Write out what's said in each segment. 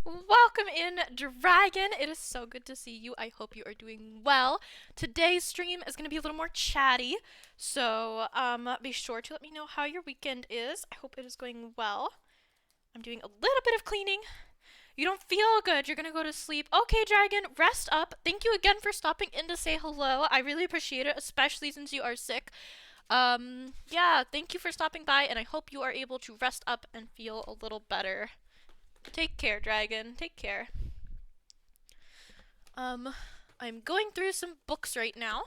Welcome in, Dragon. It is so good to see you. I hope you are doing well. Today's stream is going to be a little more chatty, so be sure to let me know how your weekend is. I hope it is going well. I'm doing a little bit of cleaning. You don't feel good. You're going to go to sleep. Okay, Dragon, rest up. Thank you again for stopping in to say hello. I really appreciate it, especially since you are sick. Yeah, thank you for stopping by, and I hope you are able to rest up and feel a little better. Take care, Dragon. Take care. I'm going through some books right now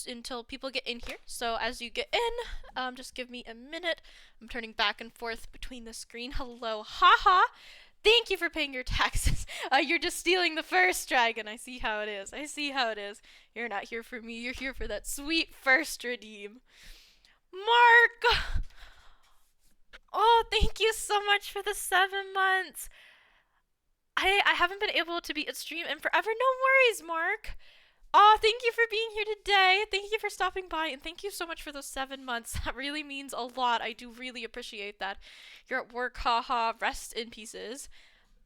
until people get in here. So as you get in, just give me a minute. I'm turning back and forth between the screen. Hello, haha. Thank you for paying your taxes. You're just stealing the first, Dragon. I see how it is. I see how it is. You're not here for me. You're here for that sweet first redeem. Mark! Oh, thank you so much for the 7 months. I haven't been able to be at stream in forever. No worries, Mark. Oh, thank you for being here today. Thank you for stopping by, and thank you so much for those 7 months. That really means a lot. I do really appreciate that. You're at work, haha. Rest in pieces.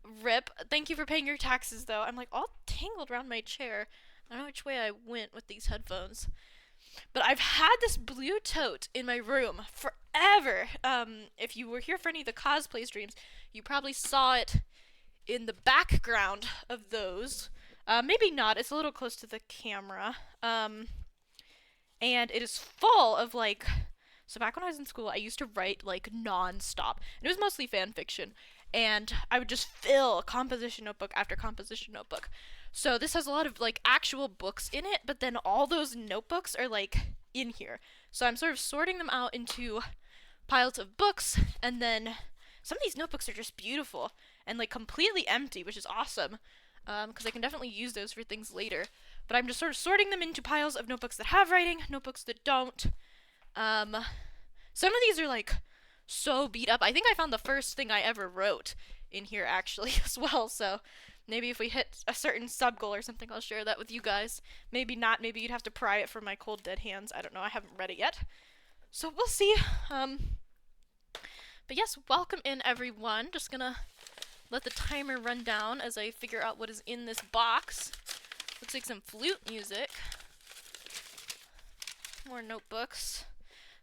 Rip. Thank you for paying your taxes, though. I'm like all tangled around my chair. I don't know which way I went with these headphones. But I've had this blue tote in my room forever. If you were here for any of the cosplay streams, you probably saw it in the background of those. Maybe not, it's a little close to the camera. And it is full of like, so back when I was in school, I used to write like non-stop. And it was mostly fan fiction. And I would just fill composition notebook after composition notebook. So this has a lot of like actual books in it, but then all those notebooks are like in here. So I'm sort of sorting them out into piles of books, and then some of these notebooks are just beautiful and like completely empty, which is awesome, because I can definitely use those for things later. But I'm just sort of sorting them into piles of notebooks that have writing, notebooks that don't. Some of these are like so beat up. I think I found the first thing I ever wrote in here actually as well, so maybe if we hit a certain sub goal or something, I'll share that with you guys. Maybe not. Maybe you'd have to pry it from my cold dead hands. I don't know. I haven't read it yet. So we'll see. But yes, welcome in everyone. Just gonna let the timer run down as I figure out what is in this box. Looks like some flute music. More notebooks.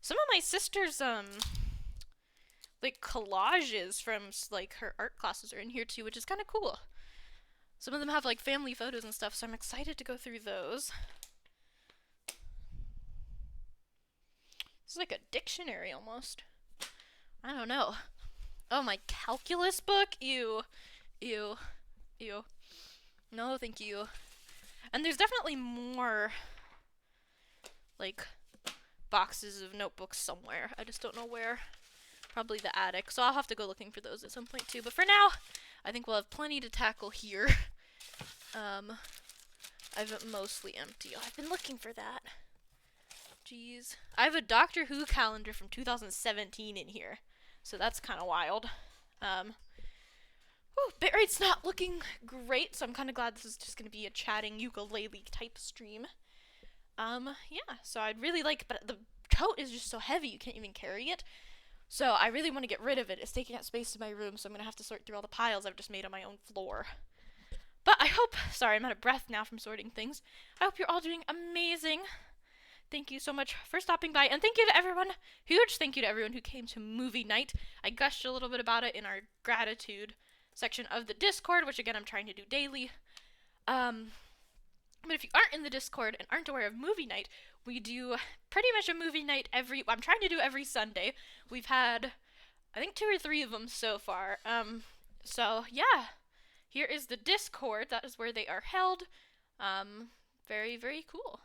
Some of my sister's like collages from like her art classes are in here too, which is kind of cool. Some of them have like family photos and stuff, so I'm excited to go through those. This is like a dictionary almost. I don't know. Oh, my calculus book? Ew. Ew. Ew. No, thank you. And there's definitely more, like, boxes of notebooks somewhere. I just don't know where. Probably the attic. So I'll have to go looking for those at some point too. But for now, I think we'll have plenty to tackle here. I've mostly empty. Oh, I've been looking for that. Jeez. I have a Doctor Who calendar from 2017 in here. So that's kind of wild. Bitrate's not looking great, so I'm kind of glad this is just going to be a chatting ukulele type stream. Yeah, so I'd really like, but the tote is just so heavy you can't even carry it. So I really want to get rid of it. It's taking up space in my room, so I'm going to have to sort through all the piles I've just made on my own floor. But I hope, sorry, I'm out of breath now from sorting things. I hope you're all doing amazing. Thank you so much for stopping by, and thank you to everyone, huge thank you to everyone who came to movie night. I gushed a little bit about it in our gratitude section of the Discord, which again I'm trying to do daily. But if you aren't in the Discord and aren't aware of movie night, we do pretty much a movie night I'm trying to do every Sunday. We've had, I think, 2 or 3 of them so far. So yeah, here is the Discord. That is where they are held. Very, very cool.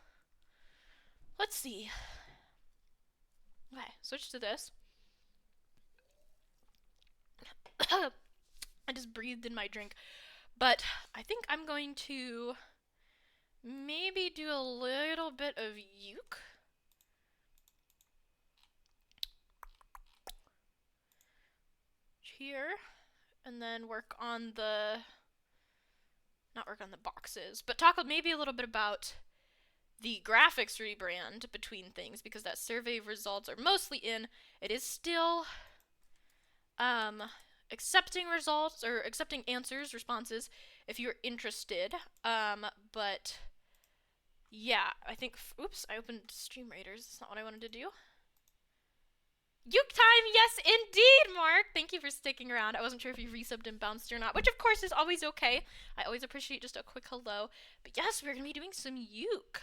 Let's see. Okay, switch to this. I just breathed in my drink. But I think I'm going to maybe do a little bit of uke. Here. And then work on the, not work on the boxes, but talk maybe a little bit about the graphics rebrand between things, because that survey results are mostly in. It is still accepting results or accepting answers, responses, if you're interested. But yeah, I think. Oops, I opened Stream Raiders. That's not what I wanted to do. Uke time, yes, indeed, Mark. Thank you for sticking around. I wasn't sure if you resubbed and bounced or not, which of course is always okay. I always appreciate just a quick hello. But yes, we're gonna be doing some Uke.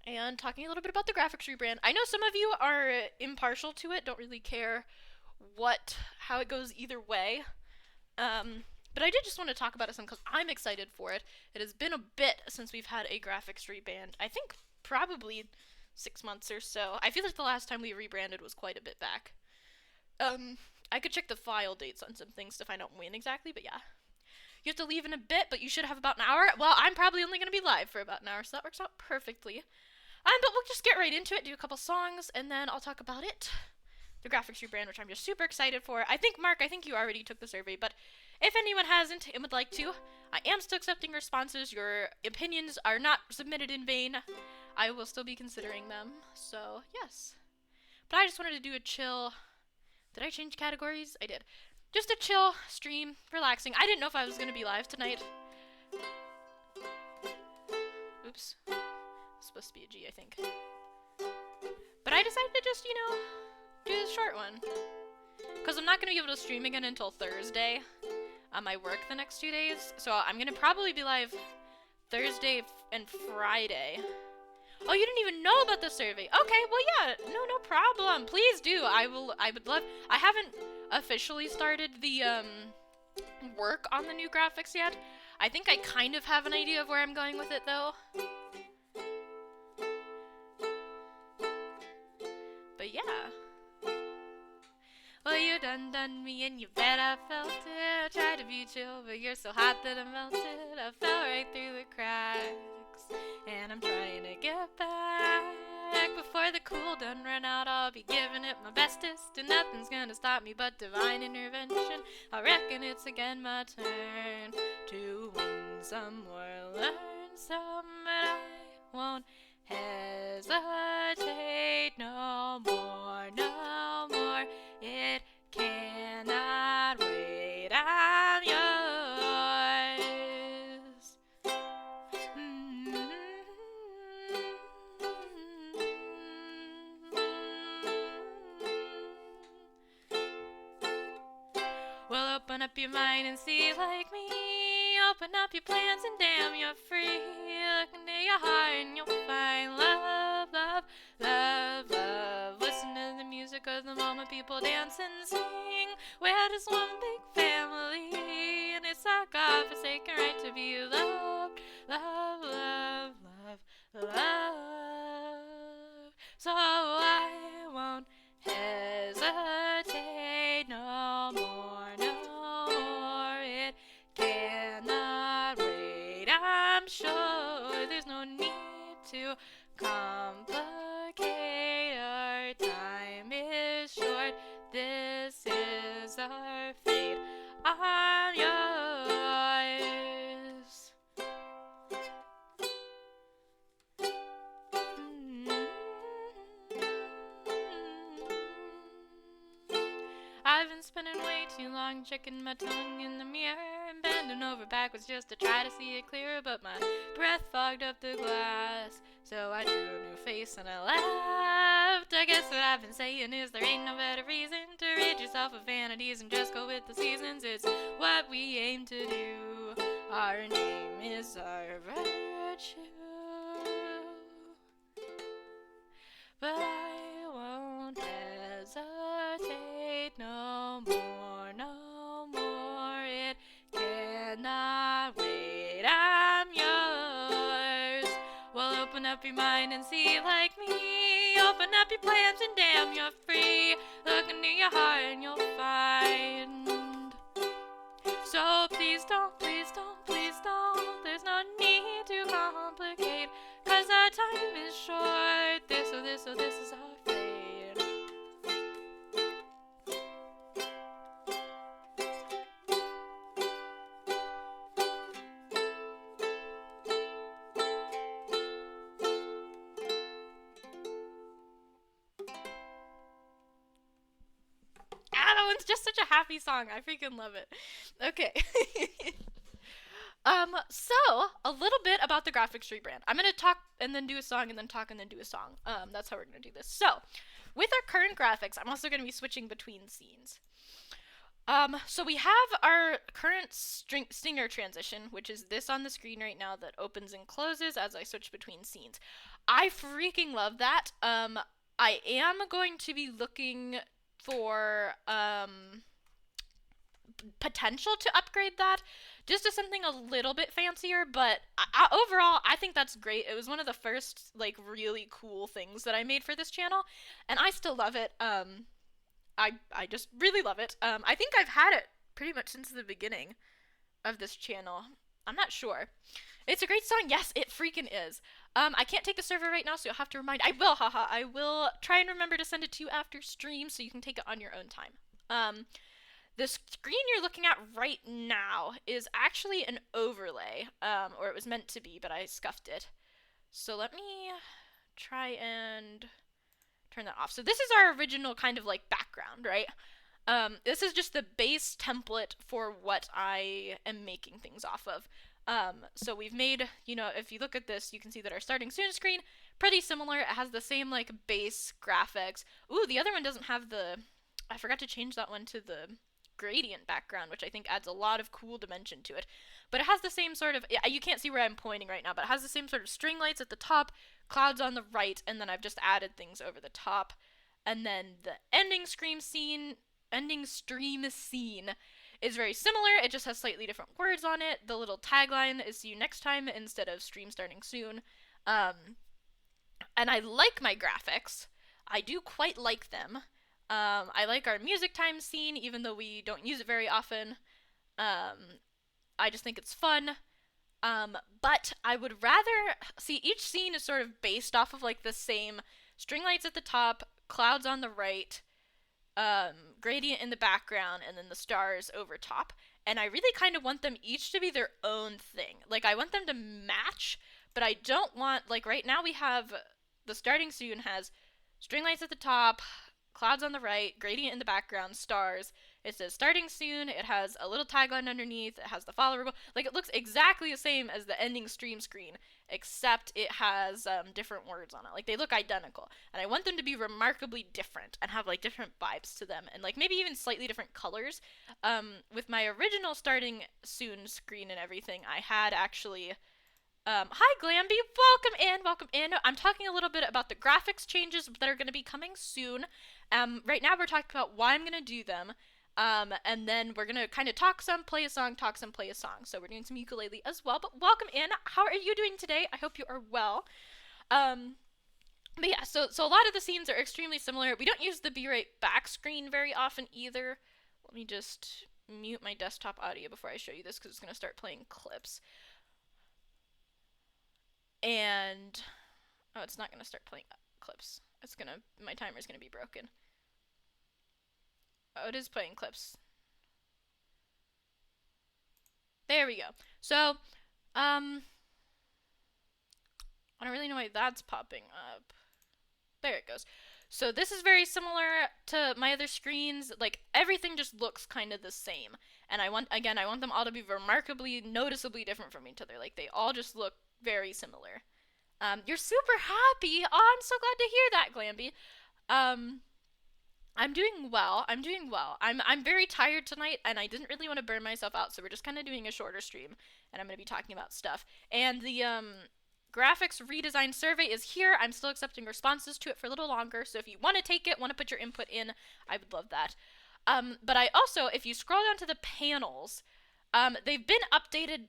And talking a little bit about the graphics rebrand. I know some of you are impartial to it, don't really care how it goes either way. But I did just want to talk about it some because I'm excited for it. It has been a bit since we've had a graphics rebrand. I think probably 6 months or so. I feel like the last time we rebranded was quite a bit back. I could check the file dates on some things to find out when exactly, but yeah. You have to leave in a bit, but you should have about an hour. Well, I'm probably only going to be live for about an hour, so that works out perfectly. But we'll just get right into it, do a couple songs, and then I'll talk about it. The graphics rebrand, which I'm just super excited for. I think, Mark, you already took the survey, but if anyone hasn't and would like to, I am still accepting responses. Your opinions are not submitted in vain. I will still be considering them, so yes. But I just wanted to do a chill... Did I change categories? I did. Just a chill stream, relaxing. I didn't know if I was going to be live tonight. Oops. It's supposed to be a G, I think. But I decided to just, do the short one. Because I'm not going to be able to stream again until Thursday. I work the next 2 days. So I'm going to probably be live Thursday and Friday. Oh, you didn't even know about the survey. Okay, well, yeah, no problem. Please do. I would love... I haven't officially started the, work on the new graphics yet. I think I kind of have an idea of where I'm going with it, though. But yeah. Well, you done me and you bet I felt it. I tried to be chill, but you're so hot that I melted. I fell right through the cracks, and I'm trying to get back. Before the cool done run out, I'll be giving it my bestest, and nothing's gonna stop me but divine intervention. I reckon it's again my turn to win some or learn some, but I won't hesitate no more, no more. It cannot wait, I'm yours. Well, open up your mind and see like me. Open up your plans and damn, you're free. Look into your heart and you'll find love, love, love, love. Listen to the music of the moment, people dance and sing. We're just one big family, and it's our God-forsaken right to be loved, love, love, love, love. So I won't hesitate no more, no more. It cannot wait, I'm sure. There's no need to complicate. Our time is short. This is our fate. I'm yours. I've been spending way too long checking my tongue in the mirror and bending over backwards just to try to see it clearer, but my breath fogged up the glass. So I drew a new face and I laughed. I guess what I've been saying is there ain't no better reason to rid yourself of vanities and just go with the seasons. It's what we aim to do. Our name is our virtue. But I won't hesitate no more, no more. It cannot wait, I'm yours. Well, open up your mind and see like me. Open up your plans and damn, you're free. Look into your heart and you'll find. So please don't, please don't, please don't. There's no need to complicate, 'cause our time is short. This is our fate. Ah, that one's It's just such a happy song. I freaking love it. Okay. So a little bit about the graphics rebrand. I'm gonna talk and then do a song and then talk and then do a song. That's how we're gonna do this. So, with our current graphics, I'm also gonna be switching between scenes. So we have our current stinger transition, which is this on the screen right now that opens and closes as I switch between scenes. I freaking love that. I am going to be looking for, potential to upgrade that just to something a little bit fancier, but overall I think that's great. It was one of the first like really cool things that I made for this channel, and I still love it. I just really love it. I think I've had it pretty much since the beginning of this channel. I'm not sure. It's a great song. Yes, it freaking is. I can't take the server right now, so you'll have to remind. I will, haha. I will try and remember to send it to you after stream so you can take it on your own time. The screen you're looking at right now is actually an overlay, or it was meant to be, but I scuffed it. So let me try and turn that off. So this is our original kind of like background, right? This is just the base template for what I am making things off of. So we've made, if you look at this, you can see that our starting soon screen, pretty similar. It has the same like base graphics. Ooh, the other one doesn't have I forgot to change that one to the gradient background, which I think adds a lot of cool dimension to it. But it has the same sort of, you can't see where I'm pointing right now, but it has the same sort of string lights at the top, clouds on the right, and then I've just added things over the top. And then the ending stream scene is very similar. It just has slightly different words on it. The little tagline is "See you next time" instead of "Stream starting soon." And I like my graphics. I do quite like them. I like our music time scene, even though we don't use it very often. I just think it's fun. But I would rather see each scene is sort of based off of like the same string lights at the top, clouds on the right, gradient in the background, and then the stars over top. And I really kind of want them each to be their own thing. Like, I want them to match, but I don't want, like, right now we have, the starting soon has string lights at the top, clouds on the right, gradient in the background, stars. It says starting soon, it has a little tagline underneath, it has the follower. Like, it looks exactly the same as the ending stream screen, except it has different words on it. Like, they look identical. And I want them to be remarkably different and have, like, different vibes to them. And, like, maybe even slightly different colors. With my original starting soon screen and everything, I had actually... hi Glamby, welcome in. I'm talking a little bit about the graphics changes that are going to be coming soon. Right now we're talking about why I'm going to do them. And then we're going to kind of talk some, play a song, talk some, play a song. So we're doing some ukulele as well, but welcome in. How are you doing today? I hope you are well. But yeah, so a lot of the scenes are extremely similar. We don't use the Be Right Back screen very often either. Let me just mute my desktop audio before I show you this because it's going to start playing clips. And, oh, it's not going to start playing clips. My timer's going to be broken. Oh, it is playing clips. There we go. So, I don't really know why that's popping up. There it goes. So this is very similar to my other screens. Like, everything just looks kind of the same. And I want them all to be remarkably, noticeably different from each other. Like, they all just look very similar. You're super happy. Oh, I'm so glad to hear that, Glamby. I'm doing well. I'm very tired tonight, and I didn't really want to burn myself out, so we're just kind of doing a shorter stream, and I'm going to be talking about stuff. And the graphics redesign survey is here. I'm still accepting responses to it for a little longer, so if you want to take it, want to put your input in, I would love that. But I also, if you scroll down to the panels, they've been updated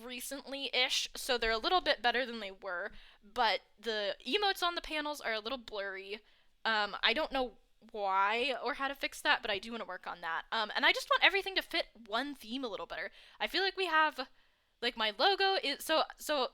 recently-ish, so they're a little bit better than they were, but the emotes on the panels are a little blurry. I don't know why or how to fix that, but I do want to work on that. And I just want everything to fit one theme a little better. I feel like we have, like, my logo is, so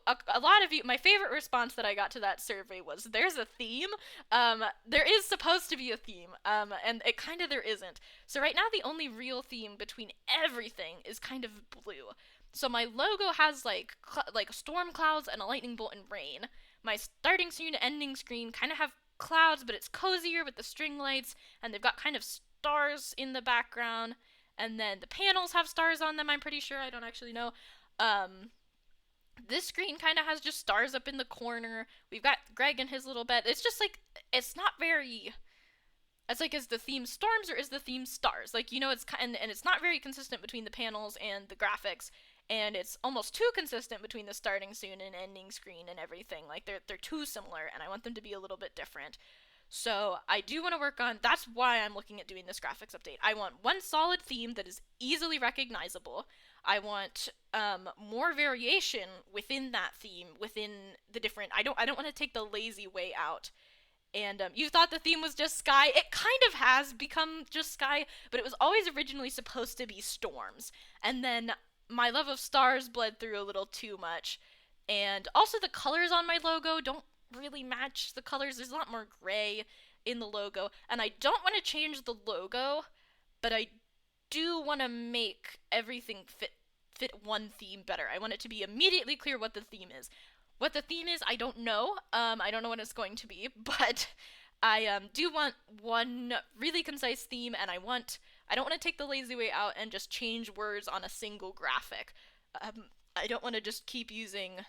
a lot of you, my favorite response that I got to that survey was, there's a theme. There is supposed to be a theme, and it kind of there isn't. So right now the only real theme between everything is kind of blue. So my logo has, like storm clouds and a lightning bolt and rain. My starting screen and ending screen kind of have clouds, but it's cozier with the string lights, and they've got kind of stars in the background, and then the panels have stars on them, I'm pretty sure. I don't actually know. This screen kind of has just stars up in the corner. We've got Greg in his little bed. It's just like, it's not very... It's like, is the theme storms or is the theme stars? Like, you know, it's kind and it's not very consistent between the panels and the graphics, and it's almost too consistent between the starting soon and ending screen and everything. Like, they're too similar, and I want them to be a little bit different. So I do want to work on, that's why I'm looking at doing this graphics update. I want one solid theme that is easily recognizable. I want more variation within that theme, within the different, I don't want to take the lazy way out. And you thought the theme was just sky. It kind of has become just sky, but it was always originally supposed to be storms. And then my love of stars bled through a little too much. And also the colors on my logo don't really match the colors. There's a lot more gray in the logo. And I don't want to change the logo, but I do want to make everything fit one theme better. I want it to be immediately clear what the theme is. What the theme is, I don't know. I don't know what it's going to be, but I do want one really concise theme, and I don't want to take the lazy way out and just change words on a single graphic. I don't want to just keep using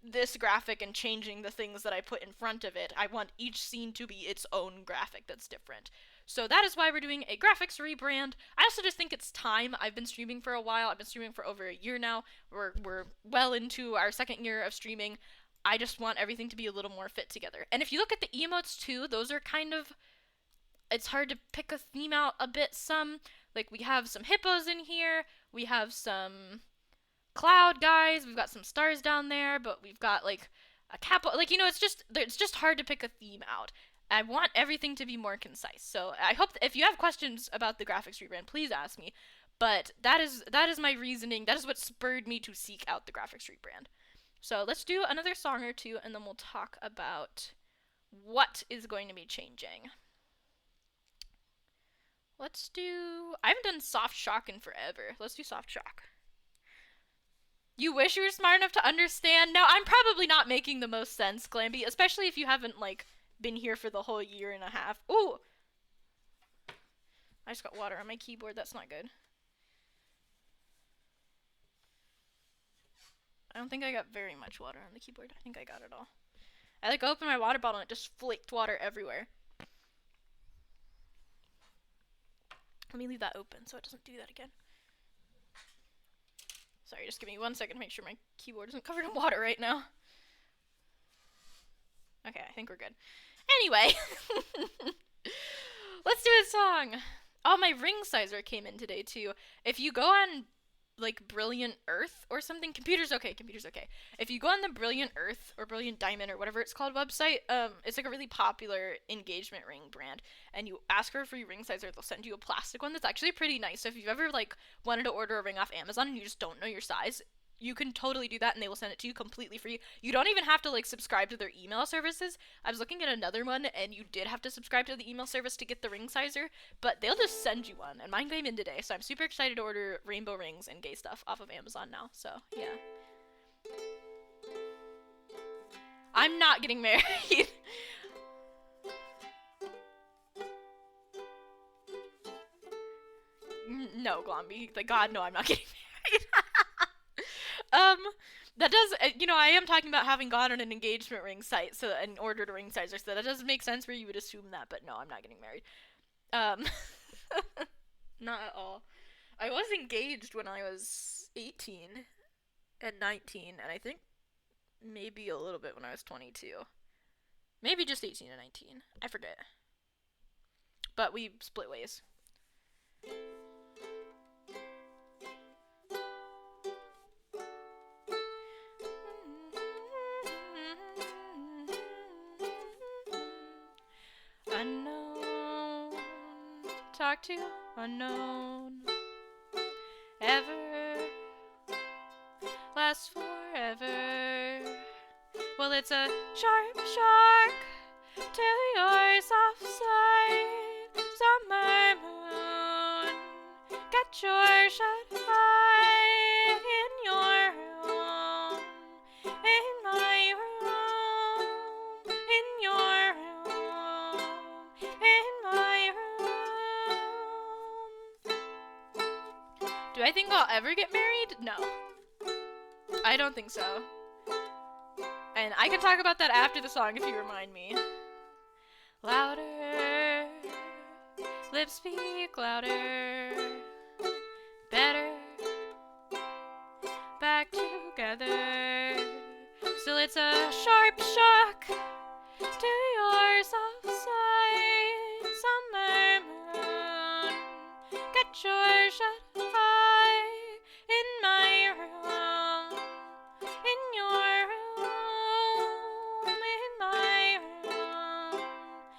this graphic and changing the things that I put in front of it. I want each scene to be its own graphic that's different. So that is why we're doing a graphics rebrand. I also just think it's time. I've been streaming for a while. I've been streaming for over a year now. We're well into our second year of streaming. I just want everything to be a little more fit together. And if you look at the emotes too, those are kind of, it's hard to pick a theme out a bit some. Like, we have some hippos in here. We have some cloud guys. We've got some stars down there, but we've got like a capo. Like, you know, it's just hard to pick a theme out. I want everything to be more concise. So I hope if you have questions about the graphics rebrand, please ask me. But that is my reasoning. That is what spurred me to seek out the graphics rebrand. So let's do another song or two, and then we'll talk about what is going to be changing. Let's do... I haven't done soft shock in forever. Let's do soft shock. You wish you were smart enough to understand? No, I'm probably not making the most sense, Glamby, especially if you haven't, like, been here for the whole year and a half. Ooh! I just got water on my keyboard. That's not good. I don't think I got very much water on the keyboard. I think I got it all. I, like, opened my water bottle and it just flaked water everywhere. Let me leave that open so it doesn't do that again. Sorry, just give me 1 second to make sure my keyboard isn't covered in water right now. Okay, I think we're good. Anyway, let's do a song. Oh, my ring sizer came in today, too. If you go on, like, Brilliant Earth or something, computer's okay. If you go on the Brilliant Earth or Brilliant Diamond or whatever it's called website, it's like a really popular engagement ring brand, and you ask for a free ring sizer, they'll send you a plastic one that's actually pretty nice. So if you've ever, like, wanted to order a ring off Amazon and you just don't know your size, you can totally do that, and they will send it to you completely free. You don't even have to, like, subscribe to their email services. I was looking at another one, and you did have to subscribe to the email service to get the ring sizer, but they'll just send you one, and mine came in today, so I'm super excited to order rainbow rings and gay stuff off of Amazon now, so, yeah. I'm not getting married. No, Glomby. Like, God, no, I'm not getting married. That does, you know, I am talking about having gone on an engagement ring site, so, and ordered a ring sizer, so that does make sense where you would assume that, but no, I'm not getting married. Not at all. I was engaged when I was 18 and 19, and I think maybe a little bit when I was 22. Maybe just 18 and 19. I forget. But we split ways. Unknown, talk to unknown, ever, lasts forever. Well, it's a sharp shark to your soft side, summer moon, get your shut eye in your room, in my room, in your room, in my room, ever get married? No. I don't think so. And I can talk about that after the song if you remind me. Louder, lips speak louder, better, back together. Still it's a sharp shock to your soft side, summer moon. Get your shut eye in my room, in your room, in my room,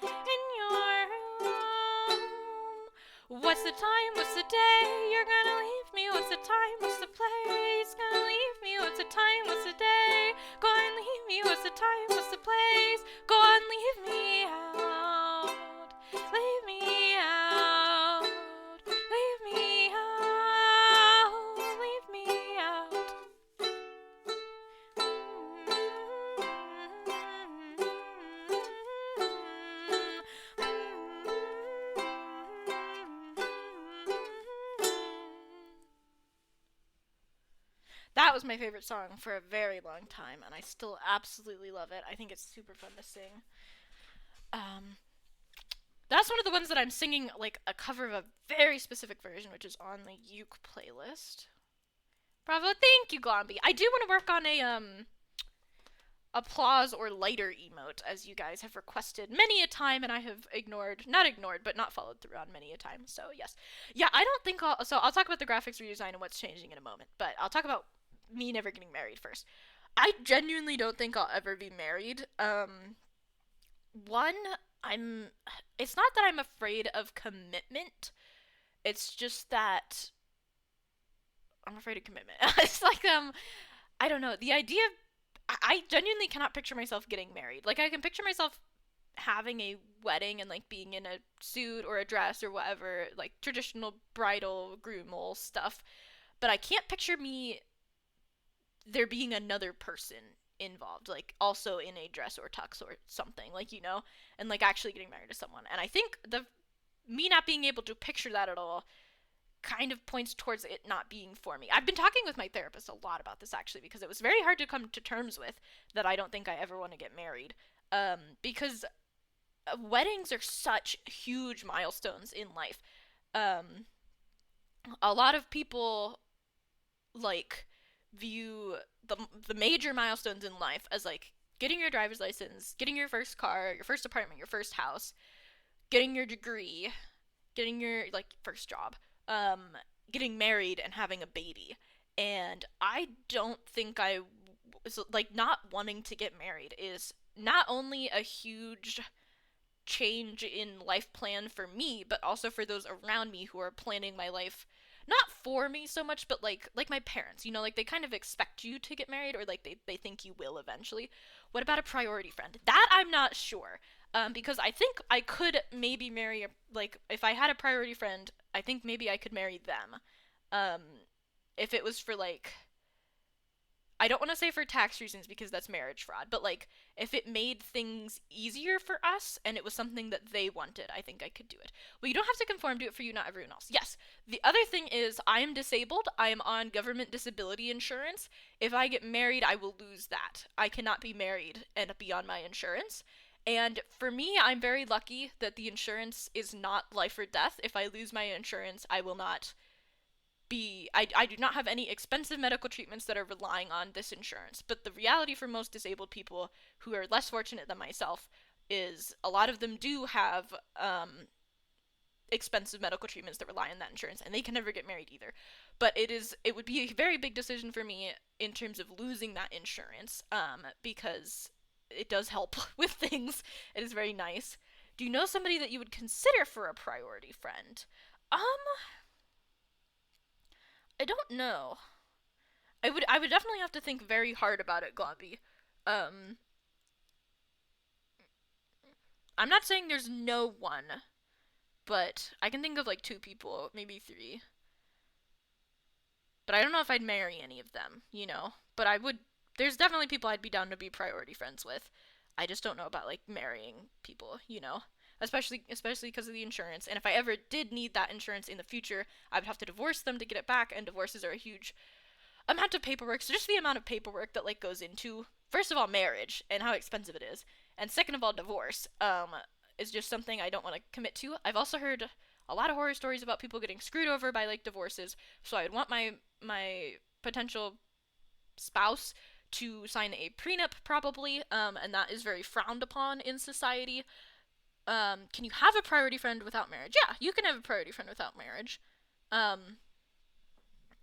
in your room. What's the time? What's the day? You're gonna leave me. What's the time? What's the place? Gonna leave me. What's the time? What's the day? Go and leave me. What's the time? What's the place? Go on, leave me out. Leave me out. Leave me out. Leave me out. That was my favorite song for a very long time, and I still absolutely love it. I think it's super fun to sing. Um, that's one of the ones that I'm singing, like, a cover of a very specific version, which is on the uke playlist. Bravo, thank you, Glomby. I do want to work on a, applause or lighter emote, as you guys have requested many a time, and I have not ignored, but not followed through on many a time, so yes. Yeah, I don't think I'll talk about the graphics redesign and what's changing in a moment, but I'll talk about me never getting married first. I genuinely don't think I'll ever be married. One, it's not that I'm afraid of commitment, it's just that I'm afraid of commitment. It's like, I don't know, the idea of, I genuinely cannot picture myself getting married. Like, I can picture myself having a wedding and, like, being in a suit or a dress or whatever, like, traditional bridal groomal stuff, but I can't picture there being another person involved, like, also in a dress or tux or something, like, and, like, actually getting married to someone. And I think me not being able to picture that at all kind of points towards it not being for me. I've been talking with my therapist a lot about this, actually, because it was very hard to come to terms with that I don't think I ever want to get married. Because weddings are such huge milestones in life. A lot of people, like, view the major milestones in life as, like, getting your driver's license, getting your first car, your first apartment, your first house, getting your degree, getting your, like, first job, getting married and having a baby. And I don't think like, not wanting to get married is not only a huge change in life plan for me, but also for those around me who are planning my life not for me so much, but like my parents, like, they kind of expect you to get married, or like they think you will eventually. What about a priority friend? That I'm not sure. Because I think I could maybe marry like, if I had a priority friend, I think maybe I could marry them. Um, if it was for, like, I don't want to say for tax reasons because that's marriage fraud, but, like, if it made things easier for us and it was something that they wanted, I think I could do it. Well, you don't have to conform, do it for you, not everyone else. Yes. The other thing is, I am disabled. I am on government disability insurance. If I get married, I will lose that. I cannot be married and be on my insurance. And for me, I'm very lucky that the insurance is not life or death. If I lose my insurance, I will not I do not have any expensive medical treatments that are relying on this insurance. But the reality for most disabled people who are less fortunate than myself is a lot of them do have expensive medical treatments that rely on that insurance, and they can never get married either. But it would be a very big decision for me in terms of losing that insurance, because it does help with things. It is very nice. Do you know somebody that you would consider for a priority friend? I don't know. I would definitely have to think very hard about it, Globby. Um, I'm not saying there's no one, but I can think of, like, two people, maybe three. But I don't know if I'd marry any of them. But there's definitely people I'd be down to be priority friends with. I just don't know about, like, marrying people. especially because of the insurance. And if I ever did need that insurance in the future, I would have to divorce them to get it back, and divorces are a huge amount of paperwork. So just the amount of paperwork that like goes into, first of all, marriage and how expensive it is, and second of all, divorce is just something I don't want to commit to. I've also heard a lot of horror stories about people getting screwed over by like divorces. So I'd want my potential spouse to sign a prenup probably, and that is very frowned upon in society. Can you have a priority friend without marriage? Yeah, you can have a priority friend without marriage. Um,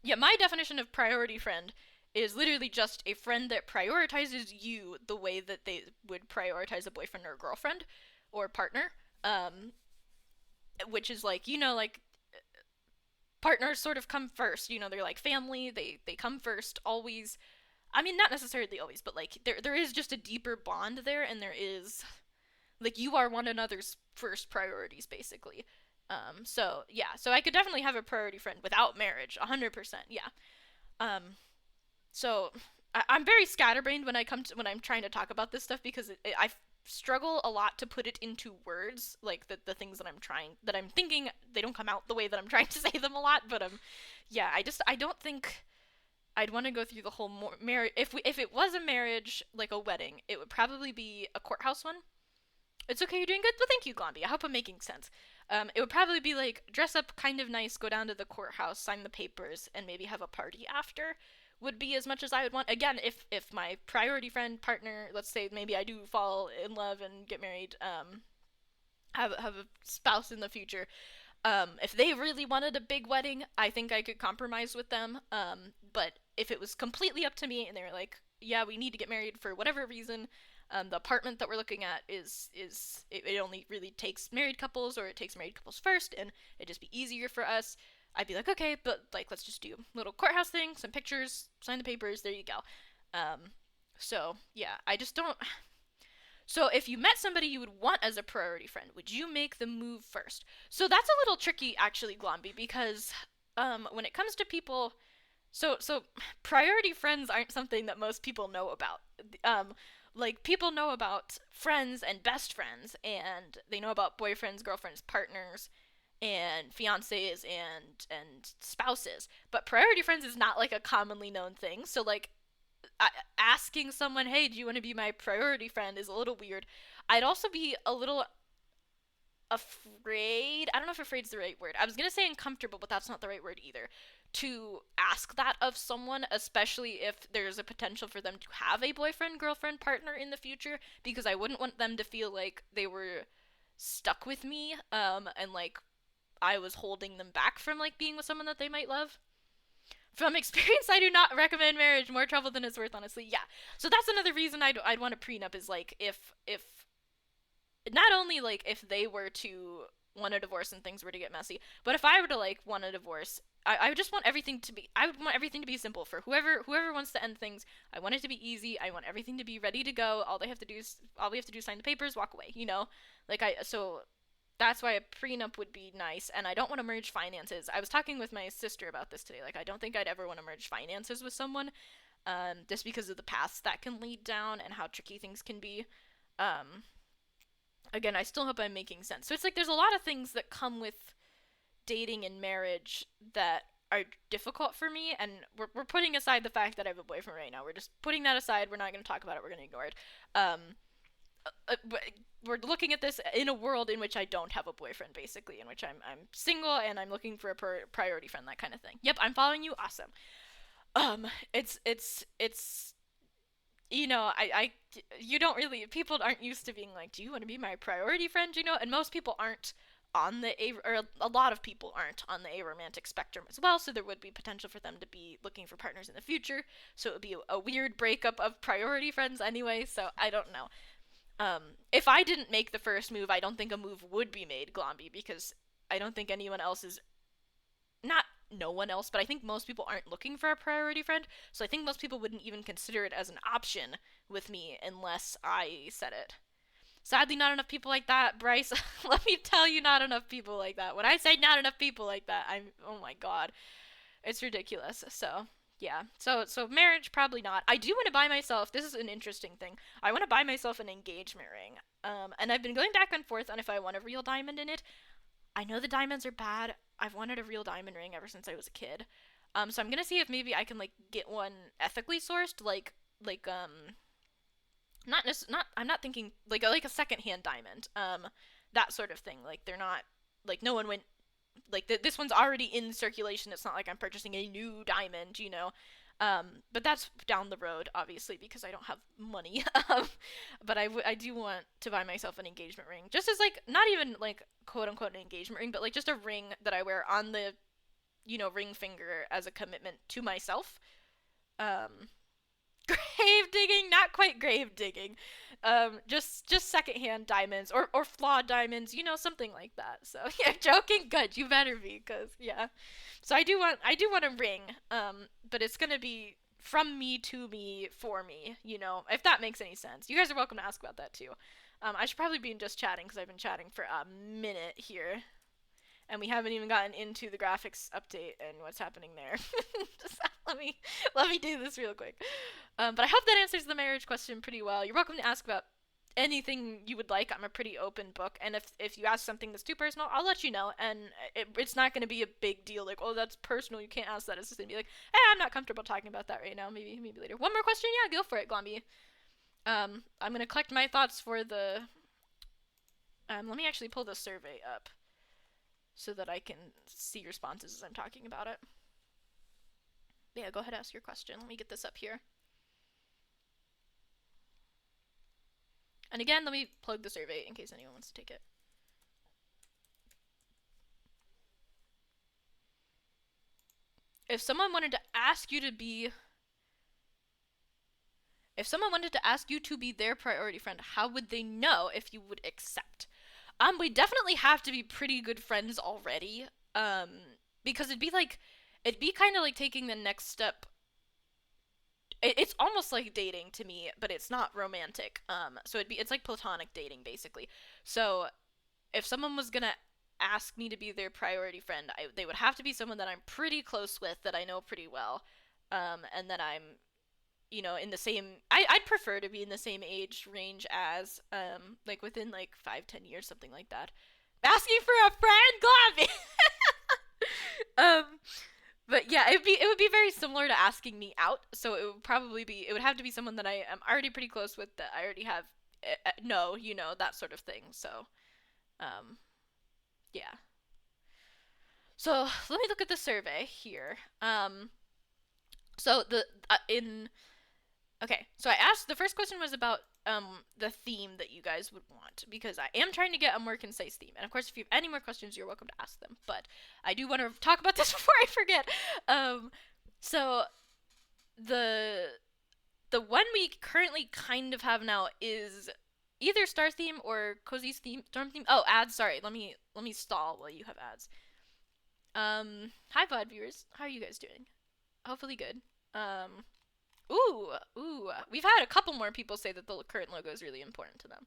yeah, my definition of priority friend is literally just a friend that prioritizes you the way that they would prioritize a boyfriend or a girlfriend or partner. Um, which is like, like partners sort of come first. They're like family. They come first always. I mean, not necessarily always, but like there is just a deeper bond there, and there is like you are one another's first priorities basically. So yeah, so I could definitely have a priority friend without marriage, 100%. Yeah. Um, so I'm very scatterbrained when I'm trying to talk about this stuff because I struggle a lot to put it into words, like the things that I'm thinking, they don't come out the way that I'm trying to say them a lot. But yeah, I don't think I'd want to go through the whole marriage. If it was a marriage, like a wedding, it would probably be a courthouse one. It's okay, you're doing good. Well, thank you, Glomby. I hope I'm making sense. It would probably be like dress up kind of nice, go down to the courthouse, sign the papers, and maybe have a party after. Would be as much as I would want. Again, if my priority friend partner, let's say maybe I do fall in love and get married, have a spouse in the future. If they really wanted a big wedding, I think I could compromise with them. But if it was completely up to me and they were like, yeah, we need to get married for whatever reason, the apartment that we're looking at it only really takes married couples, or it takes married couples first, and it'd just be easier for us. I'd be like, okay, but like let's just do a little courthouse thing, some pictures, sign the papers, there you go. So yeah, I just don't. So if you met somebody you would want as a priority friend, would you make the move first? So that's a little tricky actually, Glomby, because when it comes to people, so priority friends aren't something that most people know about. Um, like people know about friends and best friends, and they know about boyfriends, girlfriends, partners, and fiancés and spouses. But priority friends is not like a commonly known thing. So like asking someone, "Hey, do you want to be my priority friend?" is a little weird. I'd also be a little afraid. I don't know if afraid is the right word. I was gonna say uncomfortable, but that's not the right word either. To ask that of someone, especially if there's a potential for them to have a boyfriend, girlfriend, partner in the future, because I wouldn't want them to feel like they were stuck with me, and like I was holding them back from like being with someone that they might love. From experience, I do not recommend marriage. More trouble than it's worth, honestly. Yeah. So that's another reason I'd want a prenup is like if not only like if they were to want a divorce and things were to get messy, but if I were to like want a divorce, I would just want everything to be. I would want everything to be simple for whoever wants to end things. I want it to be easy. I want everything to be ready to go. All we have to do is sign the papers, walk away. Like so that's why a prenup would be nice, and I don't want to merge finances. I was talking with my sister about this today. Like I don't think I'd ever want to merge finances with someone, just because of the paths that can lead down and how tricky things can be. Um, Again, I still hope I'm making sense. So it's like there's a lot of things that come with dating and marriage that are difficult for me, and we're putting aside the fact that I have a boyfriend right now. We're just putting that aside. We're not going to talk about it. We're going to ignore it. Um, we're looking at this in a world in which I don't have a boyfriend, basically, in which I'm single and I'm looking for a priority friend, that kind of thing. Yep, I'm following you. Awesome. It's I you don't really, people aren't used to being like, do you want to be my priority friend? And most people aren't on the or a lot of people aren't on the aromantic spectrum as well, so there would be potential for them to be looking for partners in the future. So it would be a weird breakup of priority friends anyway. So I don't know. If I didn't make the first move, I don't think a move would be made, Glomby, because I don't think anyone else is, not no one else, but I think most people aren't looking for a priority friend. So I think most people wouldn't even consider it as an option with me unless I said it. Sadly, not enough people like that, Bryce. Let me tell you, not enough people like that. When I say not enough people like that, oh my god, it's ridiculous. So yeah, so marriage probably not. I do want to buy myself. This is an interesting thing. I want to buy myself an engagement ring. And I've been going back and forth on if I want a real diamond in it. I know the diamonds are bad. I've wanted a real diamond ring ever since I was a kid. So I'm gonna see if maybe I can like get one ethically sourced, not I'm not thinking like a secondhand diamond, that sort of thing. Like they're not like no one went like this one's already in circulation. It's not like I'm purchasing a new diamond, you know. But that's down the road, obviously, because I don't have money. But I do want to buy myself an engagement ring, just as like not even like quote unquote an engagement ring, but like just a ring that I wear on the ring finger as a commitment to myself. Um, grave digging, not quite grave digging. Just secondhand diamonds or flawed diamonds, something like that. So yeah, joking. Good, you better be, cause yeah. So I do want a ring. But it's gonna be from me to me for me. If that makes any sense. You guys are welcome to ask about that too. I should probably be just chatting because I've been chatting for a minute here and we haven't even gotten into the graphics update and what's happening there. Just let me do this real quick. But I hope that answers the marriage question pretty well. You're welcome to ask about anything you would like. I'm a pretty open book, and if you ask something that's too personal, I'll let you know. And it's not going to be a big deal. Like, oh, that's personal. You can't ask that. It's just going to be like, hey, I'm not comfortable talking about that right now. Maybe later. One more question. Yeah, go for it, Glomby. I'm going to collect my thoughts for the. Let me actually pull the survey up so that I can see responses as I'm talking about it. Yeah, go ahead, ask your question. Let me get this up here. And again, let me plug the survey in case anyone wants to take it. If someone wanted to ask you to be their priority friend, how would they know if you would accept? We definitely have to be pretty good friends already. Because it'd be kind of like taking the next step. It's almost like dating to me, but it's not romantic. So it's like platonic dating basically. So if someone was gonna ask me to be their priority friend, they would have to be someone that I'm pretty close with, that I know pretty well, and that I'm, in the same. I'd prefer to be in the same age range as, like within like 5-10 years, something like that. Asking for a friend, Globby. But yeah, it would be very similar to asking me out. So it would have to be someone that I am already pretty close with, that I already have that sort of thing. So, yeah. So let me look at the survey here. So so I asked, the first question was about the theme that you guys would want, because I am trying to get a more concise theme. And of course, if you have any more questions, you're welcome to ask them. But I do want to talk about this before I forget. So the one we currently kind of have now is either Star theme or Cozy's theme, Storm theme. Oh, ads. Sorry, let me stall while you have ads. Hi VOD viewers, how are you guys doing? Hopefully good. Ooh, we've had a couple more people say that the current logo is really important to them.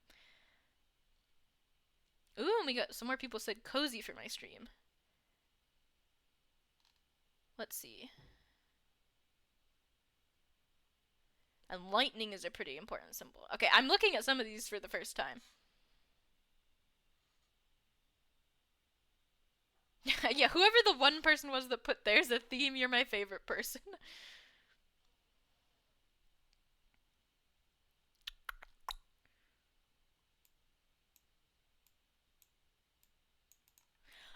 Ooh, and we got some more people said cozy for my stream. Let's see. And lightning is a pretty important symbol. Okay, I'm looking at some of these for the first time. Yeah, whoever the one person was that put there's a theme, you're my favorite person.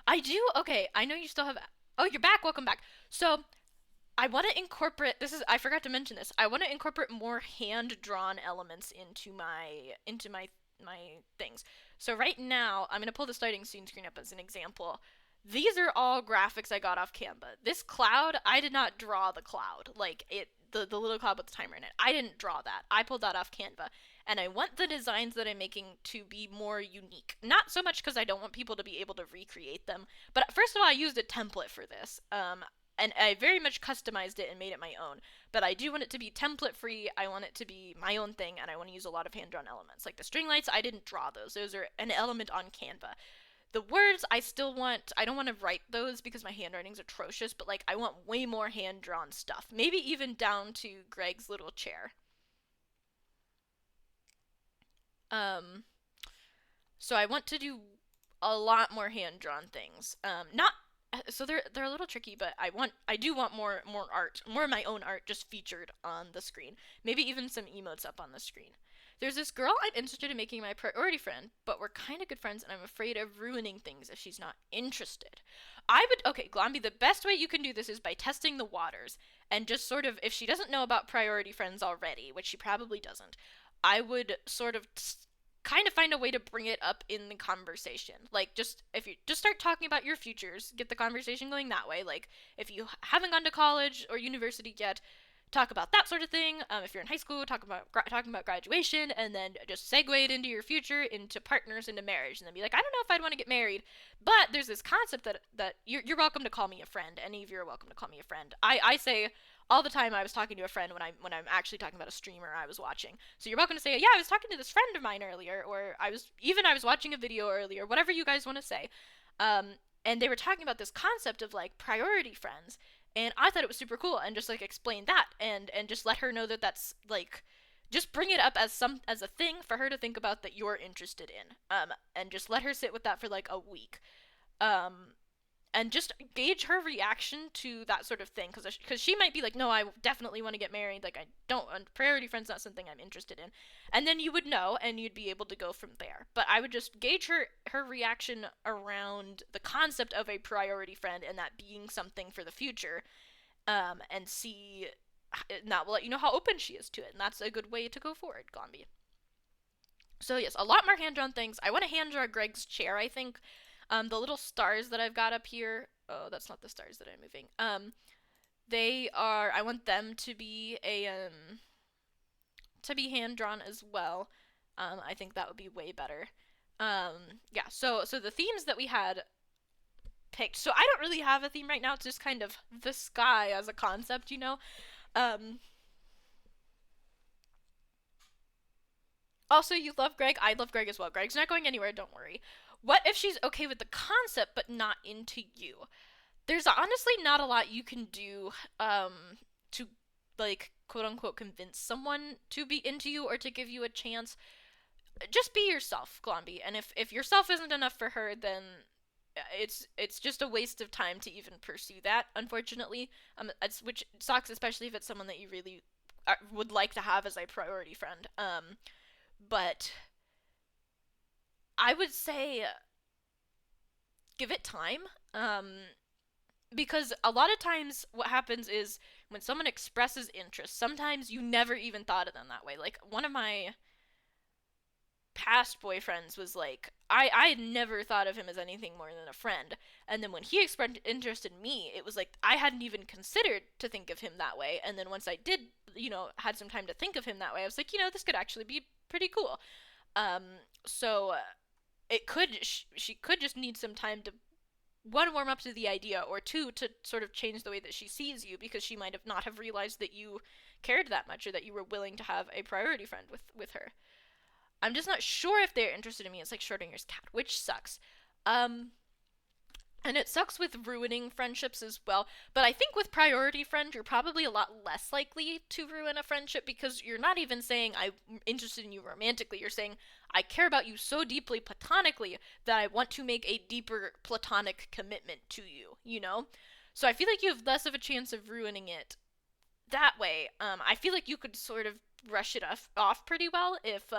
I do? Okay, I know you still have. Oh, you're back. Welcome back. So, I want to incorporate. I forgot to mention this. I want to incorporate more hand-drawn elements into my things. So right now, I'm gonna pull the starting scene screen up as an example. These are all graphics I got off Canva. This cloud, I did not draw the cloud. Like the little cloud with the timer in it. I didn't draw that. I pulled that off Canva. And I want the designs that I'm making to be more unique. Not so much because I don't want people to be able to recreate them, but first of all, I used a template for this. And I very much customized it and made it my own. But I do want it to be template free. I want it to be my own thing, and I want to use a lot of hand drawn elements. Like the string lights, I didn't draw those. Those are an element on Canva. The words, I don't want to write those because my handwriting's atrocious, but like I want way more hand drawn stuff. Maybe even down to Greg's little chair. So I want to do a lot more hand drawn things. Not so they're a little tricky, but I do want more art, more of my own art just featured on the screen. Maybe even some emotes up on the screen. There's this girl I'm interested in making my priority friend, but we're kind of good friends, and I'm afraid of ruining things if she's not interested. I would okay, Glomby. The best way you can do this is by testing the waters, and just sort of if she doesn't know about priority friends already, which she probably doesn't, I would sort of kind of find a way to bring it up in the conversation. Like just if you just start talking about your futures, get the conversation going that way. Like if you haven't gone to college or university yet, talk about that sort of thing. If you're in high school, talking about graduation, and then just segue it into your future, into partners, into marriage, and then be like, I don't know if I'd want to get married, but there's this concept that you're welcome to call me a friend. Any of you are welcome to call me a friend. I say all the time I was talking to a friend when I'm actually talking about a streamer I was watching. So you're welcome to say, yeah, I was talking to this friend of mine earlier, or I was watching a video earlier, whatever you guys want to say. Um, and they were talking about this concept of like priority friends, and I thought it was super cool, and just like explain that, and just let her know that that's like just bring it up as a thing for her to think about that you're interested in, and just let her sit with that for like a week, um, and just gauge her reaction to that sort of thing, because she might be like, no, I definitely want to get married, like I don't, priority friends not something I'm interested in, and then you would know and you'd be able to go from there. But I would just gauge her reaction around the concept of a priority friend and that being something for the future, and see, and that will let you know how open she is to it, and that's a good way to go forward, Gomby. So yes, a lot more hand drawn things. I want to hand draw Greg's chair. I think the little stars that I've got up here. Oh, that's not the stars that I'm moving. They are. I want them to be hand drawn as well. I think that would be way better. Yeah. So the themes that we had picked. So I don't really have a theme right now. It's just kind of the sky as a concept, you know. Um, Also, you love Greg. I love Greg as well. Greg's not going anywhere, don't worry. What if she's okay with the concept but not into you? There's honestly not a lot you can do to like quote unquote convince someone to be into you or to give you a chance. Just be yourself, Glomby. And if yourself isn't enough for her, then it's just a waste of time to even pursue that, unfortunately. Which sucks, especially if it's someone that you really would like to have as a priority friend. But I would say give it time. Because a lot of times what happens is when someone expresses interest, sometimes you never even thought of them that way. Like one of my past boyfriends was like, I had never thought of him as anything more than a friend. And then when he expressed interest in me, it was like I hadn't even considered to think of him that way. And then once I did, had some time to think of him that way, I was like, this could actually be pretty cool. Um, so it could she could just need some time to one, warm up to the idea, or two, to sort of change the way that she sees you, because she might have not have realized that you cared that much or that you were willing to have a priority friend with her. I'm just not sure if they're interested in me. It's like Schrodinger's cat, which sucks. Um, and it sucks with ruining friendships as well. But I think with priority friend, you're probably a lot less likely to ruin a friendship, because you're not even saying I'm interested in you romantically. You're saying I care about you so deeply platonically that I want to make a deeper platonic commitment to you, you know? So I feel like you have less of a chance of ruining it that way. I feel like you could sort of brush it off pretty well if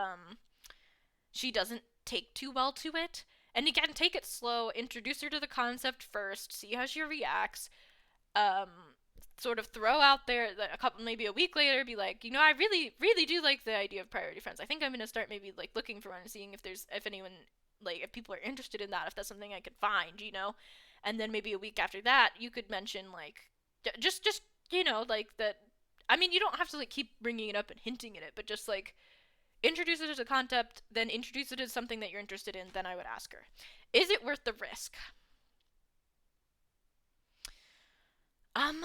she doesn't take too well to it. And again, take it slow, introduce her to the concept first, see how she reacts. Um, Sort of throw out there a couple, maybe a week later, be like, I really, really do like the idea of priority friends. I think I'm gonna start maybe like looking for one and seeing if anyone, like, if people are interested in that, if that's something I could find. And then maybe a week after that, you could mention like, just like that. I mean, you don't have to like keep bringing it up and hinting at it, but just like introduce it as a concept, then introduce it as something that you're interested in, then I would ask her, is it worth the risk? Um,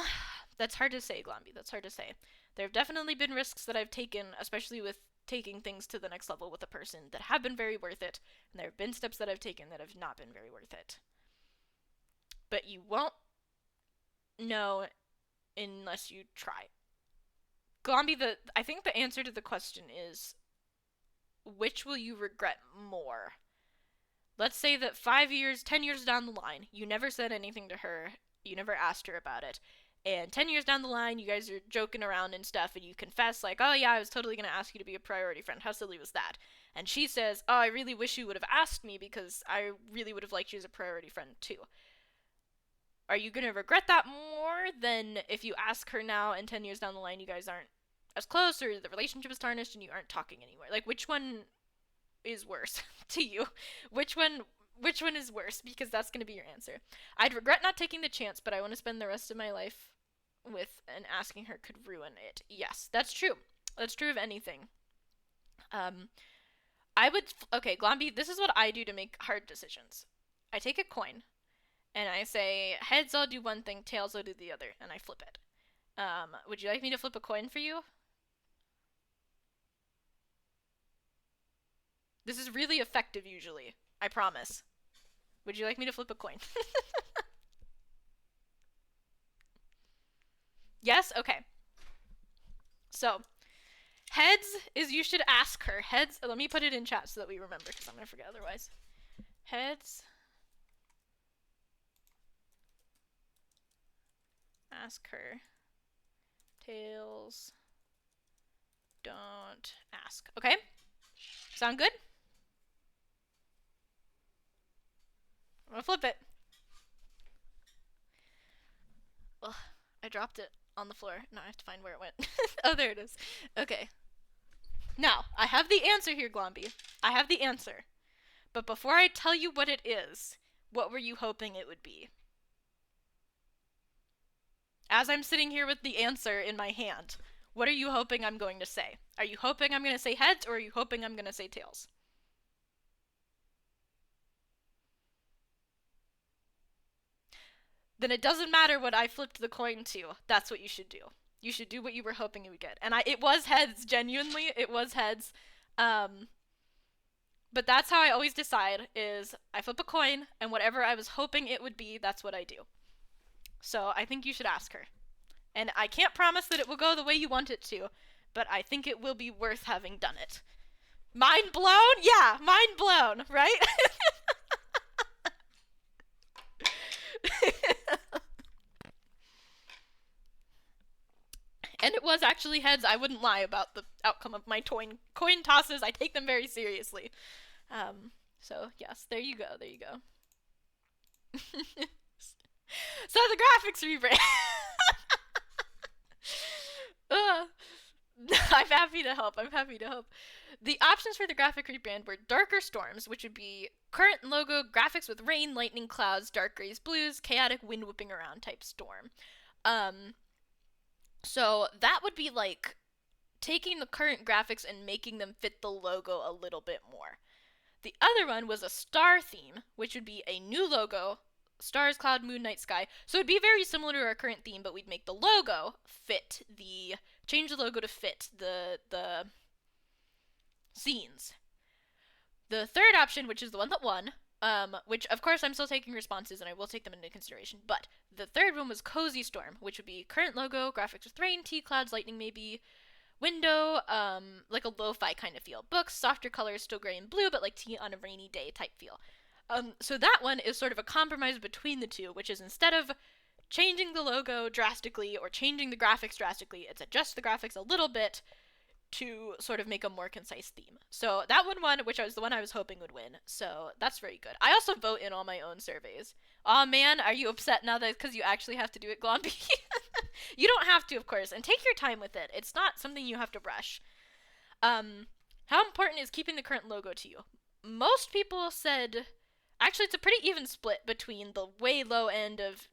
that's hard to say, Glomby. That's hard to say. There have definitely been risks that I've taken, especially with taking things to the next level with a person, that have been very worth it, and there have been steps that I've taken that have not been very worth it. But you won't know unless you try. Glomby, I think the answer to the question is, which will you regret more? let's say that 5 years, 10 years down the line, you never said anything to her, you never asked her about it, and 10 years down the line, you guys are joking around and stuff, and you confess, like, oh yeah, I was totally gonna ask you to be a priority friend. How silly was that? And she says, oh, I really wish you would have asked me because I really would have liked you as a priority friend too. Are you gonna regret that more than if you ask her now and 10 years down the line you guys aren't as close or the relationship is tarnished and you aren't talking anymore? Like, which one is worse to you? Which one is worse? Because that's going to be your answer. I'd regret not taking the chance, but I want to spend the rest of my life with, and asking her could ruin it. Yes, that's true. That's true of anything. I would, okay, Glomby, this is what I do to make hard decisions. I take a coin, and I say, heads I'll do one thing, tails I'll do the other, and I flip it. Would you like me to flip a coin for you? This is really effective usually. I promise. Would you like me to flip a coin? Yes? Okay. So, heads is you should ask her. Heads, let me put it in chat so that we remember because I'm going to forget otherwise. Heads. Ask her. Tails. Don't ask. Okay? Sound good? I'm gonna flip it. Ugh, I dropped it on the floor. Now I have to find where it went. Oh, there it is. Okay. Now, I have the answer here, Glomby. I have the answer. But before I tell you what it is, what were you hoping it would be? As I'm sitting here with the answer in my hand, what are you hoping I'm going to say? Are you hoping I'm going to say heads, or are you hoping I'm going to say tails? Then it doesn't matter what I flipped the coin to. That's what you should do. You should do what you were hoping you would get. And it was heads, genuinely. It was heads. But that's how I always decide, is I flip a coin, and whatever I was hoping it would be, that's what I do. So I think you should ask her. And I can't promise that it will go the way you want it to, but I think it will be worth having done it. Mind blown? Yeah, mind blown, right? And it was actually heads. I wouldn't lie about the outcome of my coin tosses. I take them very seriously. So yes, there you go. There you go. So the graphics rebrand. I'm happy to help. I'm happy to help. The options for the graphic rebrand were darker storms, which would be current logo graphics with rain, lightning, clouds, dark grays, blues, chaotic wind whipping around type storm. So that would be like taking the current graphics and making them fit the logo a little bit more. The other one was a star theme, which would be a new logo, stars, cloud, moon, night, sky. So it'd be very similar to our current theme, but we'd make the logo change the logo to fit the scenes. The third option, which is the one that won, which of course I'm still taking responses and I will take them into consideration, but the third one was Cozy Storm, which would be current logo, graphics with rain, tea clouds, lightning maybe, window, like a lo-fi kind of feel. Books, softer colors, still gray and blue, but like tea on a rainy day type feel. So that one is sort of a compromise between the two, which is instead of changing the logo drastically or changing the graphics drastically, it's adjust the graphics a little bit to sort of make a more concise theme. So that one won, which was the one I was hoping would win. So that's very good. I also vote in all my own surveys. Aw, man, are you upset now that because you actually have to do it, Glomby? You don't have to, of course, and take your time with it. It's not something you have to rush. How important is keeping the current logo to you? Most people said, actually, it's a pretty even split between the way low end of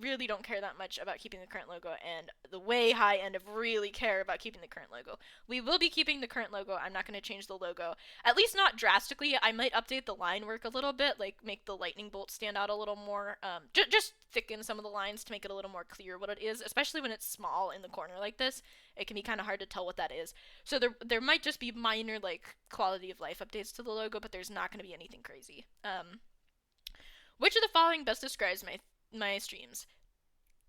really don't care that much about keeping the current logo and the way high end of really care about keeping the current logo. We will be keeping the current logo. I'm not going to change the logo, at least not drastically. I might update the line work a little bit, like make the lightning bolt stand out a little more, just thicken some of the lines to make it a little more clear what it is, especially when it's small in the corner like this. It can be kind of hard to tell what that is. So there might just be minor like quality of life updates to the logo, but there's not going to be anything crazy. Which of the following best describes my streams?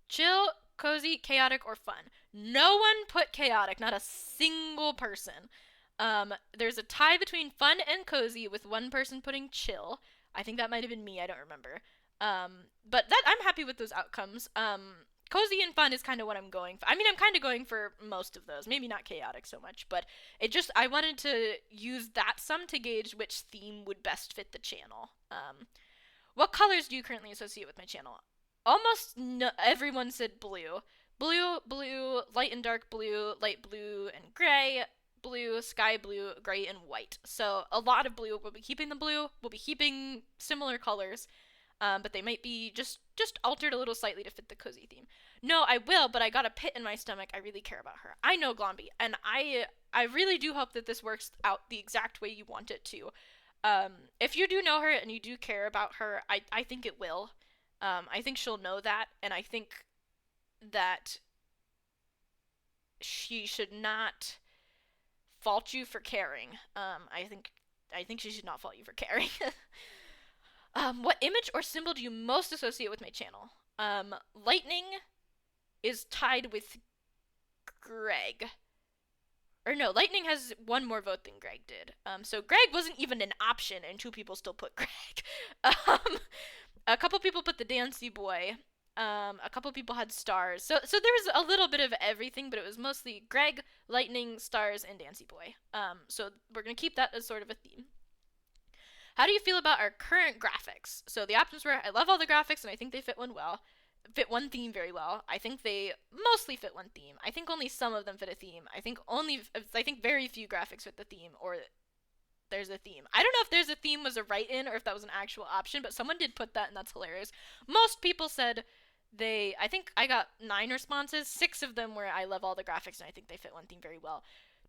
Chill, cozy, chaotic, or fun? No one put chaotic, not a single person. There's a tie between fun and cozy with one person putting chill. I think that might have been me. I don't remember. But that I'm happy with those outcomes. Cozy and fun is kind of what I'm going for. I mean, I'm kind of going for most of those. Maybe not chaotic so much, but I wanted to use that sum to gauge which theme would best fit the channel. What colors do you currently associate with my channel? Almost no, everyone said blue. Blue, light and dark blue, light blue and gray, blue, sky blue, gray, and white. So a lot of blue. We'll be keeping the blue. We'll be keeping similar colors, but they might be just altered a little slightly to fit the cozy theme. No, I will, but I got a pit in my stomach. I really care about her. I know Glomby, and I really do hope that this works out the exact way you want it to. If you do know her and you do care about her, I think it will. I think she'll know that, and I think that she should not fault you for caring. I think she should not fault you for caring. What image or symbol do you most associate with my channel? Lightning is tied with Greg. Or no, Lightning has one more vote than Greg did. So Greg wasn't even an option, and two people still put Greg. A couple people put the Dancy Boy. A couple people had stars. So there was a little bit of everything, but it was mostly Greg, Lightning, stars, and Dancy Boy. So we're gonna keep that as sort of a theme. How do you feel about our current graphics? So the options were I love all the graphics and I think they fit one theme very well. I think they mostly fit one theme. I think only some of them fit a theme. I think very few graphics fit the theme, or there's a theme. I don't know if there's a theme was a write-in or if that was an actual option, but someone did put that and that's hilarious. Most people said I think I got 9 responses. 6 of them were I love all the graphics and I think they fit one theme very well.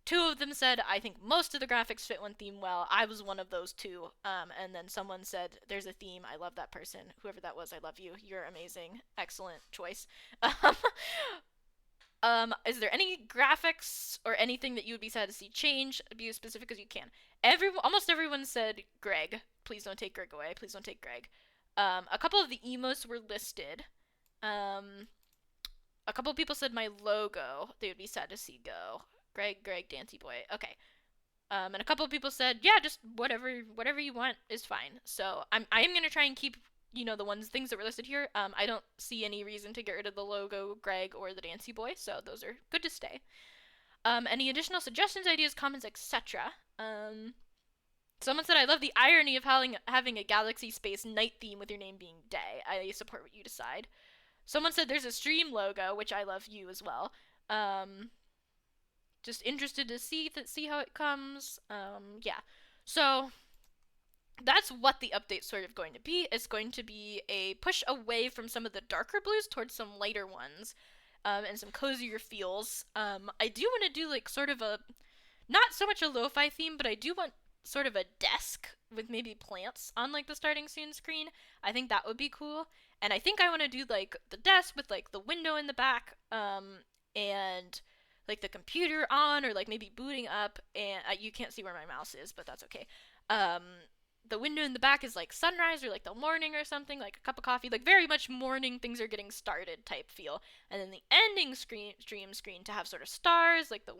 2 of them said I think most of the graphics fit one theme well. I was one of those 2. And then someone said there's a theme. I love that person. Whoever that was, I love you. You're amazing. Excellent choice. Is there any graphics or anything that you would be sad to see change? Be as specific as you can. Almost everyone said Greg. Please don't take Greg away. Please don't take Greg. A couple of the emotes were listed. A couple of people said my logo. They would be sad to see go. Greg, Dancy Boy. Okay. And a couple of people said, yeah, just whatever you want is fine. So I am gonna try and keep the things that were listed here. I don't see any reason to get rid of the logo, Greg, or the Dancy Boy. So those are good to stay. Any additional suggestions, ideas, comments, etc. Someone said I love the irony of having a galaxy space night theme with your name being day. I support what you decide. Someone said there's a stream logo, which I love you as well. Just interested to see how it comes. Yeah. So that's what the update's sort of going to be. It's going to be a push away from some of the darker blues towards some lighter ones, and some cozier feels. I do want to do like sort of not so much a lo-fi theme, but I do want sort of a desk with maybe plants on like the starting scene screen. I think that would be cool. And I think I want to do like the desk with like the window in the back, and like the computer on, or like maybe booting up, and you can't see where my mouse is, but that's okay. The window in the back is like sunrise or like the morning or something, like a cup of coffee, like very much morning, things are getting started type feel. And then the ending stream screen to have sort of stars, like the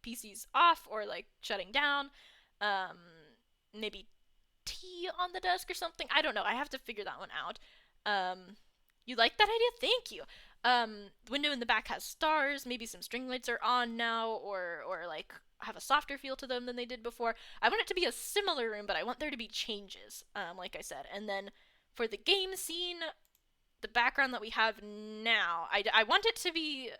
PC's off or like shutting down. Maybe tea on the desk or something. I don't know. I have to figure that one out. You like that idea? Thank you. The window in the back has stars. Maybe some string lights are on now, or like have a softer feel to them than they did before. I want it to be a similar room, but I want there to be changes, like I said. And then for the game scene, the background that we have now, I want it to be,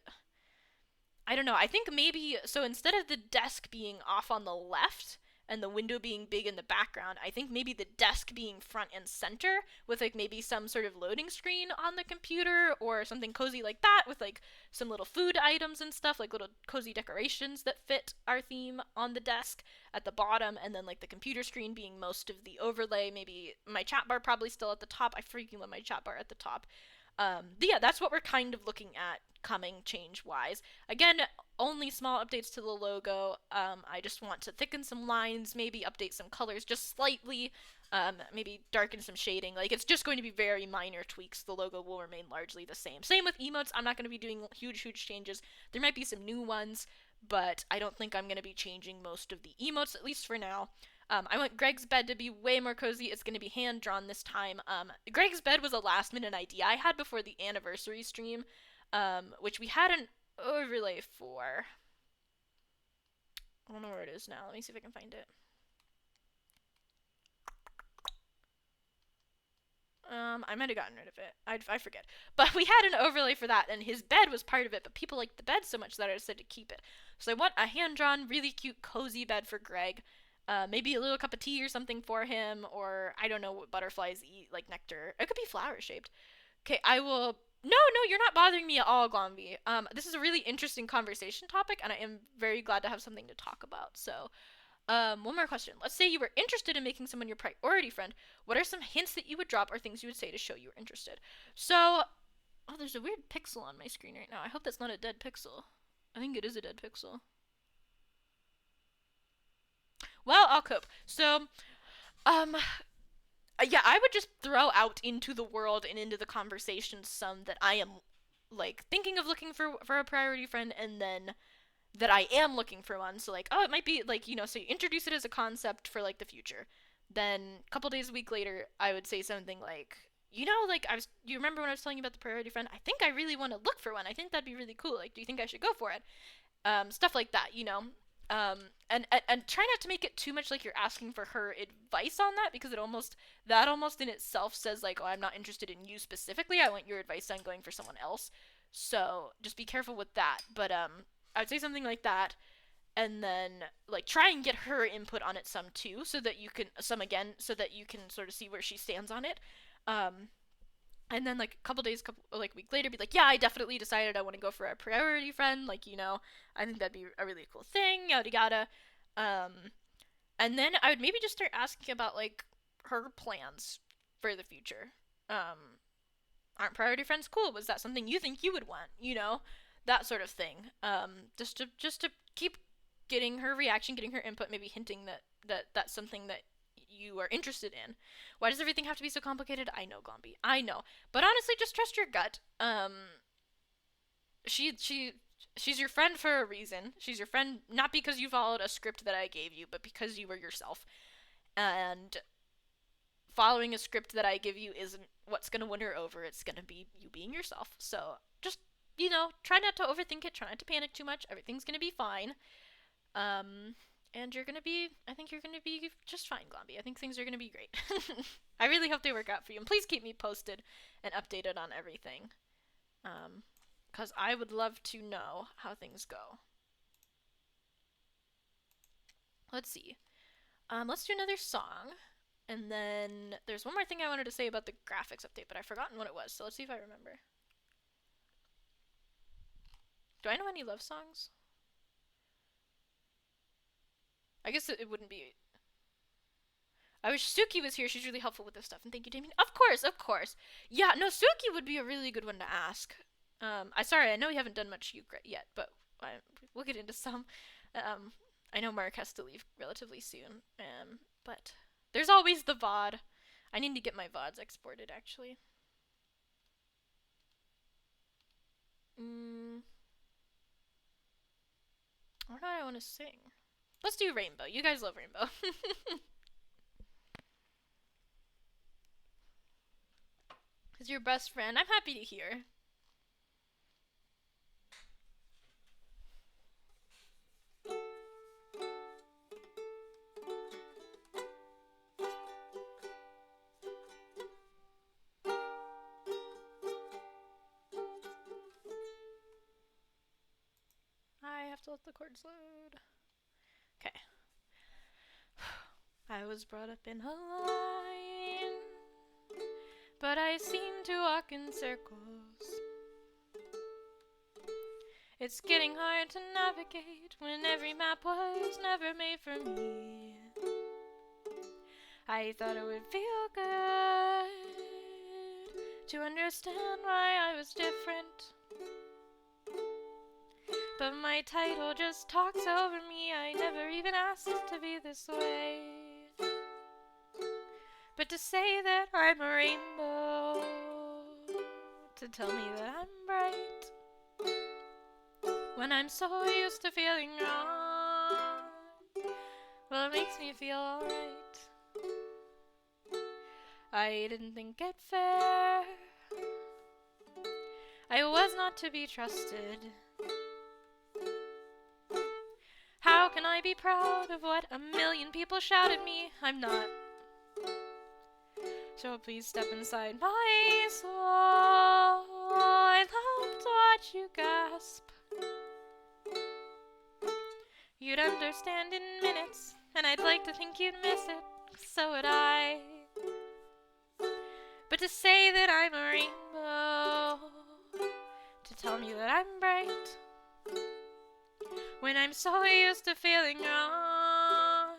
I don't know, I think maybe, so instead of the desk being off on the left and the window being big in the background, I think maybe the desk being front and center with like maybe some sort of loading screen on the computer or something cozy like that with like some little food items and stuff, like little cozy decorations that fit our theme on the desk at the bottom, and then like the computer screen being most of the overlay, maybe my chat bar probably still at the top. I freaking love my chat bar at the top. But yeah, that's what we're kind of looking at coming change-wise. Again, only small updates to the logo. I just want to thicken some lines, maybe update some colors just slightly, maybe darken some shading. Like, it's just going to be very minor tweaks. The logo will remain largely the same. Same with emotes. I'm not going to be doing huge changes. There might be some new ones, but I don't think I'm going to be changing most of the emotes, at least for now. I want Greg's bed to be way more cozy. It's going to be hand drawn this time. Greg's bed was a last minute idea I had before the anniversary stream, which we had an overlay for. I don't know where it is now. Let me see if I can find it. I might have gotten rid of it. I forget. But we had an overlay for that, and his bed was part of it, but people liked the bed so much that I decided to keep it. So I want a hand-drawn, really cute, cozy bed for Greg. Maybe a little cup of tea or something for him, or I don't know what butterflies eat, like nectar. It could be flower-shaped. Okay, I will... No, you're not bothering me at all, Glomby. This is a really interesting conversation topic, and I am very glad to have something to talk about, so... one more question. Let's say you were interested in making someone your priority friend. What are some hints that you would drop or things you would say to show you were interested? So, oh, there's a weird pixel on my screen right now. I hope that's not a dead pixel. I think it is a dead pixel. Well, I'll cope. So, yeah, I would just throw out into the world and into the conversation some that I am, like, thinking of looking for a priority friend, and then that I am looking for one. So like, oh, it might be like, so you introduce it as a concept for like the future. Then a couple days a week later, I would say something like, like you remember when I was telling you about the priority friend? I think I really want to look for one. I think that'd be really cool. Like, do you think I should go for it? Stuff like that, and try not to make it too much like you're asking for her advice on that, because that almost in itself says like, oh, I'm not interested in you specifically. I want your advice on going for someone else. So just be careful with that. But I'd say something like that, and then like try and get her input on it some too, so that you can so that you can sort of see where she stands on it. And then like a week later, be like, yeah, I definitely decided I want to go for a priority friend. Like, I think that'd be a really cool thing. Yada yada. And then I would maybe just start asking about like her plans for the future. Aren't priority friends cool? Was that something you think you would want? That sort of thing. Just to keep getting her reaction, getting her input, maybe hinting that that's something that you are interested in. Why does everything have to be so complicated? I know, Glomby. I know. But honestly, just trust your gut. She's your friend for a reason. She's your friend not because you followed a script that I gave you, but because you were yourself. And following a script that I give you isn't what's going to win her over. It's going to be you being yourself. So just, try not to overthink it. Try not to panic too much. Everything's going to be fine. And I think you're going to be just fine, Glomby. I think things are going to be great. I really hope they work out for you. And please keep me posted and updated on everything. Because I would love to know how things go. Let's see. Let's do another song. And then there's one more thing I wanted to say about the graphics update, but I've forgotten what it was. So let's see if I remember. Do I know any love songs? I guess it wouldn't be. I wish Suki was here. She's really helpful with this stuff. And thank you, Damien. Of course. Yeah, no, Suki would be a really good one to ask. I know we haven't done much yet, but we'll get into some. I know Mark has to leave relatively soon. But there's always the VOD. I need to get my VODs exported, actually. What do I want to sing? Let's do Rainbow. You guys love Rainbow. He's your best friend. I'm happy to hear. I have to let the chords load. Okay. I was brought up in a line, but I seem to walk in circles. It's getting hard to navigate when every map was never made for me. I thought it would feel good to understand why I was different, but my title just talks over me. I never even asked to be this way. But to say that I'm a rainbow, to tell me that I'm bright, When I'm so used to feeling wrong, well, it makes me feel alright. I didn't think it fair, I was not to be trusted. How can I be proud of what a million people shout at me? I'm not. So please step inside my soul. I love to watch you gasp. You'd understand in minutes, and I'd like to think you'd miss it. So would I. But to say that I'm a rainbow, to tell me that I'm bright, when I'm so used to feeling wrong,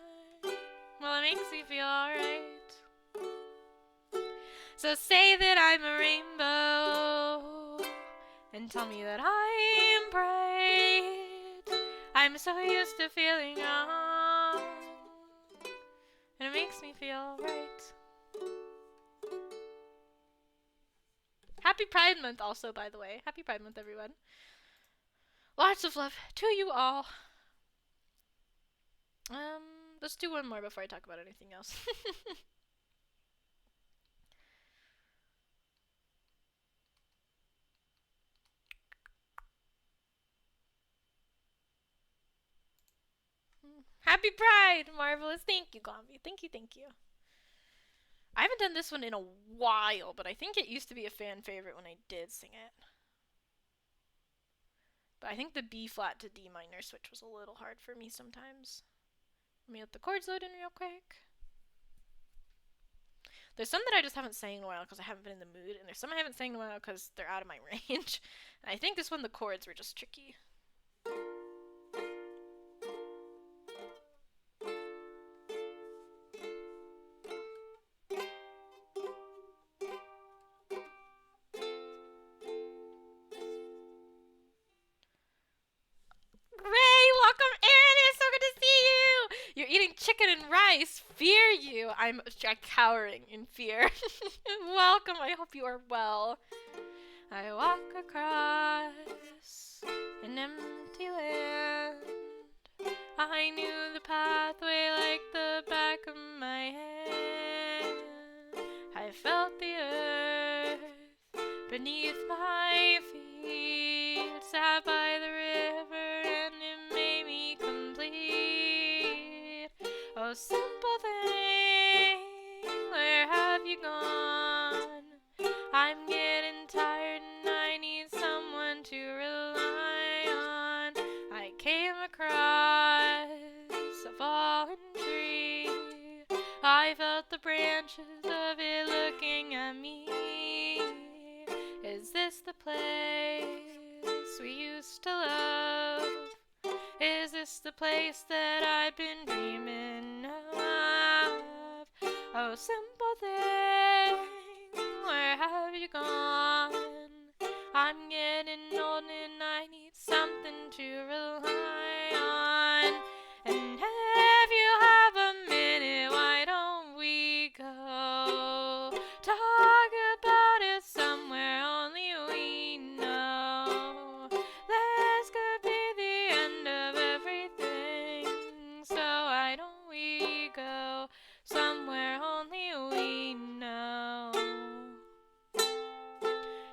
well, it makes me feel alright. So say that I'm a rainbow, and tell me that I'm bright. I'm so used to feeling wrong, and it makes me feel right. Happy Pride Month also, by the way. Happy Pride Month, everyone. Lots of love to you all. Let's do one more before I talk about anything else. Happy Pride! Marvelous. Thank you, Gombi. Thank you, thank you. I haven't done this one in a while, but I think it used to be a fan favorite when I did sing it. But I think the B flat to D minor switch was a little hard for me sometimes. Let me let the chords load in real quick. There's some that I just haven't sang in a while because I haven't been in the mood, and there's some I haven't sang in a while because they're out of my range. And I think this one the chords were just tricky. You're eating chicken and rice. Fear you. I'm cowering in fear. Welcome. I hope you are well. I walk across an empty land. I knew the pathway like the back of my hand. I felt the earth beneath my feet. Sat by the river and it made me complete. Oh, simple thing, where have you gone? I'm getting tired and I need someone to rely on. I came across a fallen tree. I felt the branches of it looking at me. Is this the place we used to love? Is this the place that I've been dreaming of? Oh, simple thing, where have you gone? I'm getting old and I need something to rely on. And if you have a minute, why don't we go talk about it somewhere only we know? This could be the end of everything, so why don't we go somewhere only we know?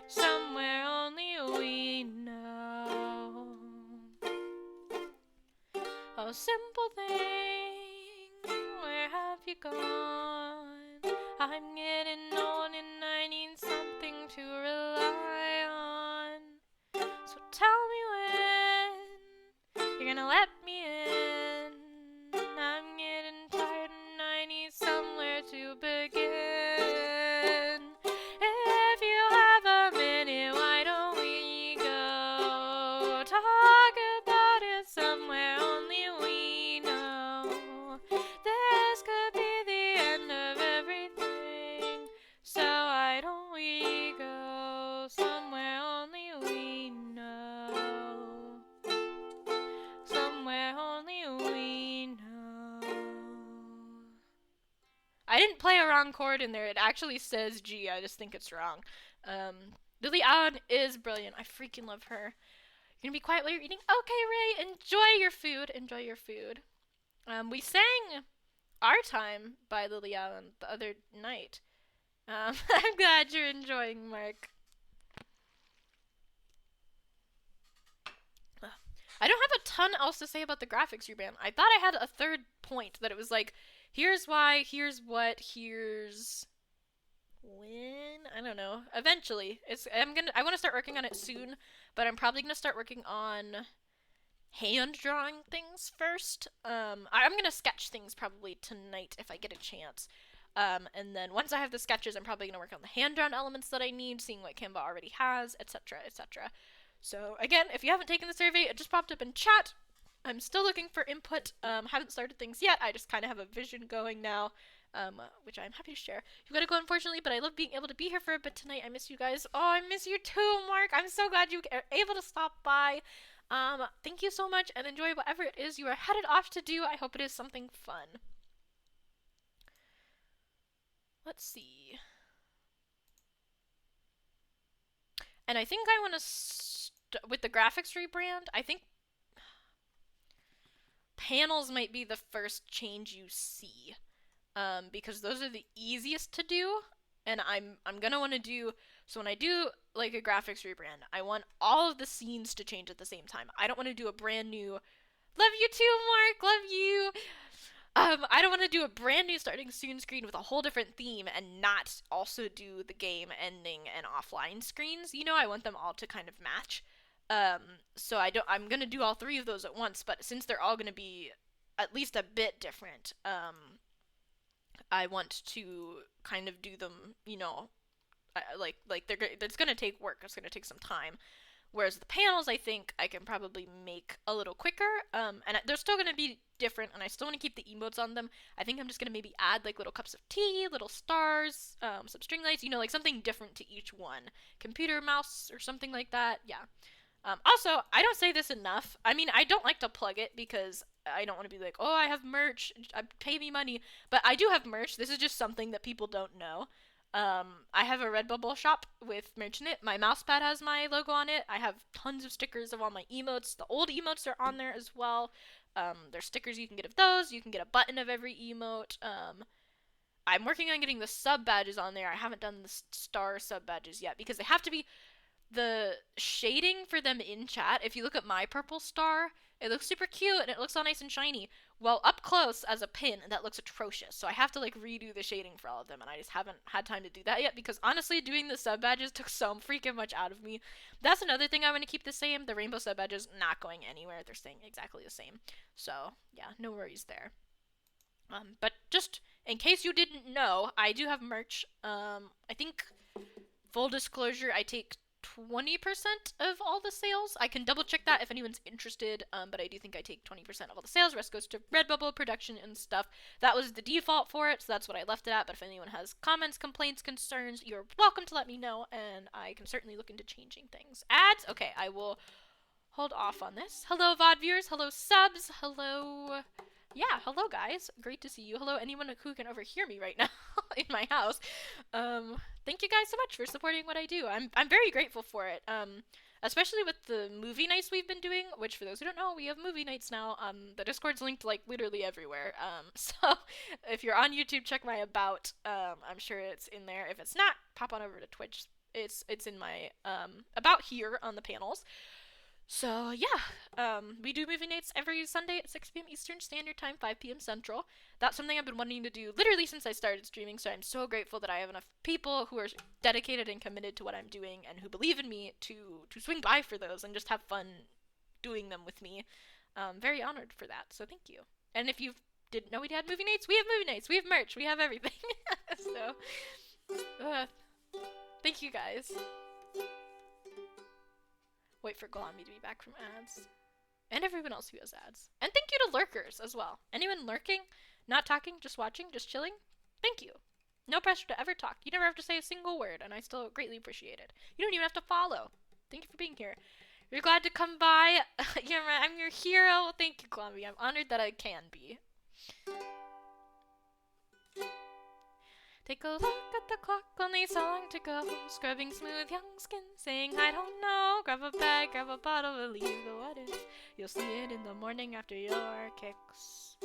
Somewhere only we know. Oh, simple thing, where have you gone? I'm getting old and I need something to rely on. So tell me when you're gonna let me in. I'm getting tired and I need somewhere to begin. If you have a minute, why don't we go talk about it somewhere only we know? This could be the end of everything, so why don't we go somewhere only we know? Somewhere only we know. I didn't play a wrong chord in there. It actually says G. I just think it's wrong. Lily Allen is brilliant. I freaking love her. You're gonna be quiet while you're eating? Okay, Ray, enjoy your food. Enjoy your food. We sang Our Time by Lily Allen the other night. I'm glad you're enjoying, Mark. I don't have a ton else to say about the graphics rebrand. I thought I had a third point that it was like, here's why, here's what, here's when. I don't know. Eventually, I want to start working on it soon, but I'm probably gonna start working on hand drawing things first. I'm gonna sketch things probably tonight if I get a chance. And then once I have the sketches, I'm probably gonna work on the hand drawn elements that I need, seeing what Canva already has, etc., etc. So again, if you haven't taken the survey, it just popped up in chat. I'm still looking for input. Haven't started things yet. I just kind of have a vision going now, which I'm happy to share. You've got to go, unfortunately, but I love being able to be here for a bit tonight. I miss you guys. Oh, I miss you too, Mark. I'm so glad you are able to stop by. Thank you so much, and enjoy whatever it is you are headed off to do. I hope it is something fun. Let's see. And I think I want to with the graphics rebrand, I think panels might be the first change you see, because those are the easiest to do, and I'm gonna want to do, so when I do like a graphics rebrand, I want all of the scenes to change at the same time. I don't want to do a brand new, love you too, Mark, love you. I don't want to do a brand new starting soon screen with a whole different theme and not also do the game ending and offline screens. You know, I want them all to kind of match. So I'm gonna do all three of those at once, but since they're all gonna be at least a bit different, I want to kind of do them, you know, it's gonna take work. It's gonna take some time. Whereas the panels, I think I can probably make a little quicker. And they're still gonna be different, and I still want to keep the emotes on them. I think I'm just gonna maybe add like little cups of tea, little stars, some string lights, you know, like something different to each one. Computer mouse or something like that. Yeah. Also, I don't say this enough. I mean, I don't like to plug it because I don't want to be like, oh, I have merch, pay me money. But I do have merch. This is just something that people don't know. I have a Redbubble shop with merch in it. My mouse pad has my logo on it. I have tons of stickers of all my emotes. The old emotes are on there as well. There's stickers you can get of those. You can get a button of every emote. I'm working on getting the sub badges on there. I haven't done the star sub badges yet because they have to be the shading for them in chat. If you look at my purple star, it looks super cute and it looks all nice and shiny. Well, up close as a pin, that looks atrocious. So I have to like redo the shading for all of them, and I just haven't had time to do that yet because honestly, doing the sub badges took so freaking much out of me. That's another thing I want to keep the same. The rainbow sub badges not going anywhere. They're staying exactly the same. So yeah, no worries there. But just in case you didn't know, I do have merch. I think full disclosure, I take 20% of all the sales. I can double check that if anyone's interested, but I do think I take 20% of all the sales. The rest goes to Redbubble production and stuff. That was the default for it, so that's what I left it at. But if anyone has comments, complaints, concerns, you're welcome to let me know, and I can certainly look into changing things. Ads? Okay, I will hold off on this. Hello, VOD viewers. Hello, subs. Hello. Yeah, hello, guys. Great to see you. Hello, anyone who can overhear me right now in my house. Thank you guys so much for supporting what I do. I'm very grateful for it. Especially with the movie nights we've been doing, which for those who don't know, we have movie nights now. The Discord's linked like literally everywhere. So if you're on YouTube, check my about. I'm sure it's in there. If it's not, pop on over to Twitch. It's in my about here on the panels. So yeah, we do movie nights every Sunday at 6 p.m. Eastern Standard Time, 5 p.m. Central. That's something I've been wanting to do literally since I started streaming, so I'm so grateful that I have enough people who are dedicated and committed to what I'm doing and who believe in me to swing by for those and just have fun doing them with me. Very honored for that, so thank you. And if you didn't know we had movie nights, we have movie nights, we have merch, we have everything. So, thank you guys. Wait for Galami to be back from ads. And everyone else who has ads. And thank you to lurkers as well. Anyone lurking? Not talking? Just watching? Just chilling? Thank you. No pressure to ever talk. You never have to say a single word, and I still greatly appreciate it. You don't even have to follow. Thank you for being here. You're glad to come by. Yeah, I'm your hero. Thank you, Galami. I'm honored that I can be. Take a look at the clock, only so long to go. Scrubbing smooth young skin, saying I don't know. Grab a bag, grab a bottle, believe the what if. You'll see it in the morning after your kicks.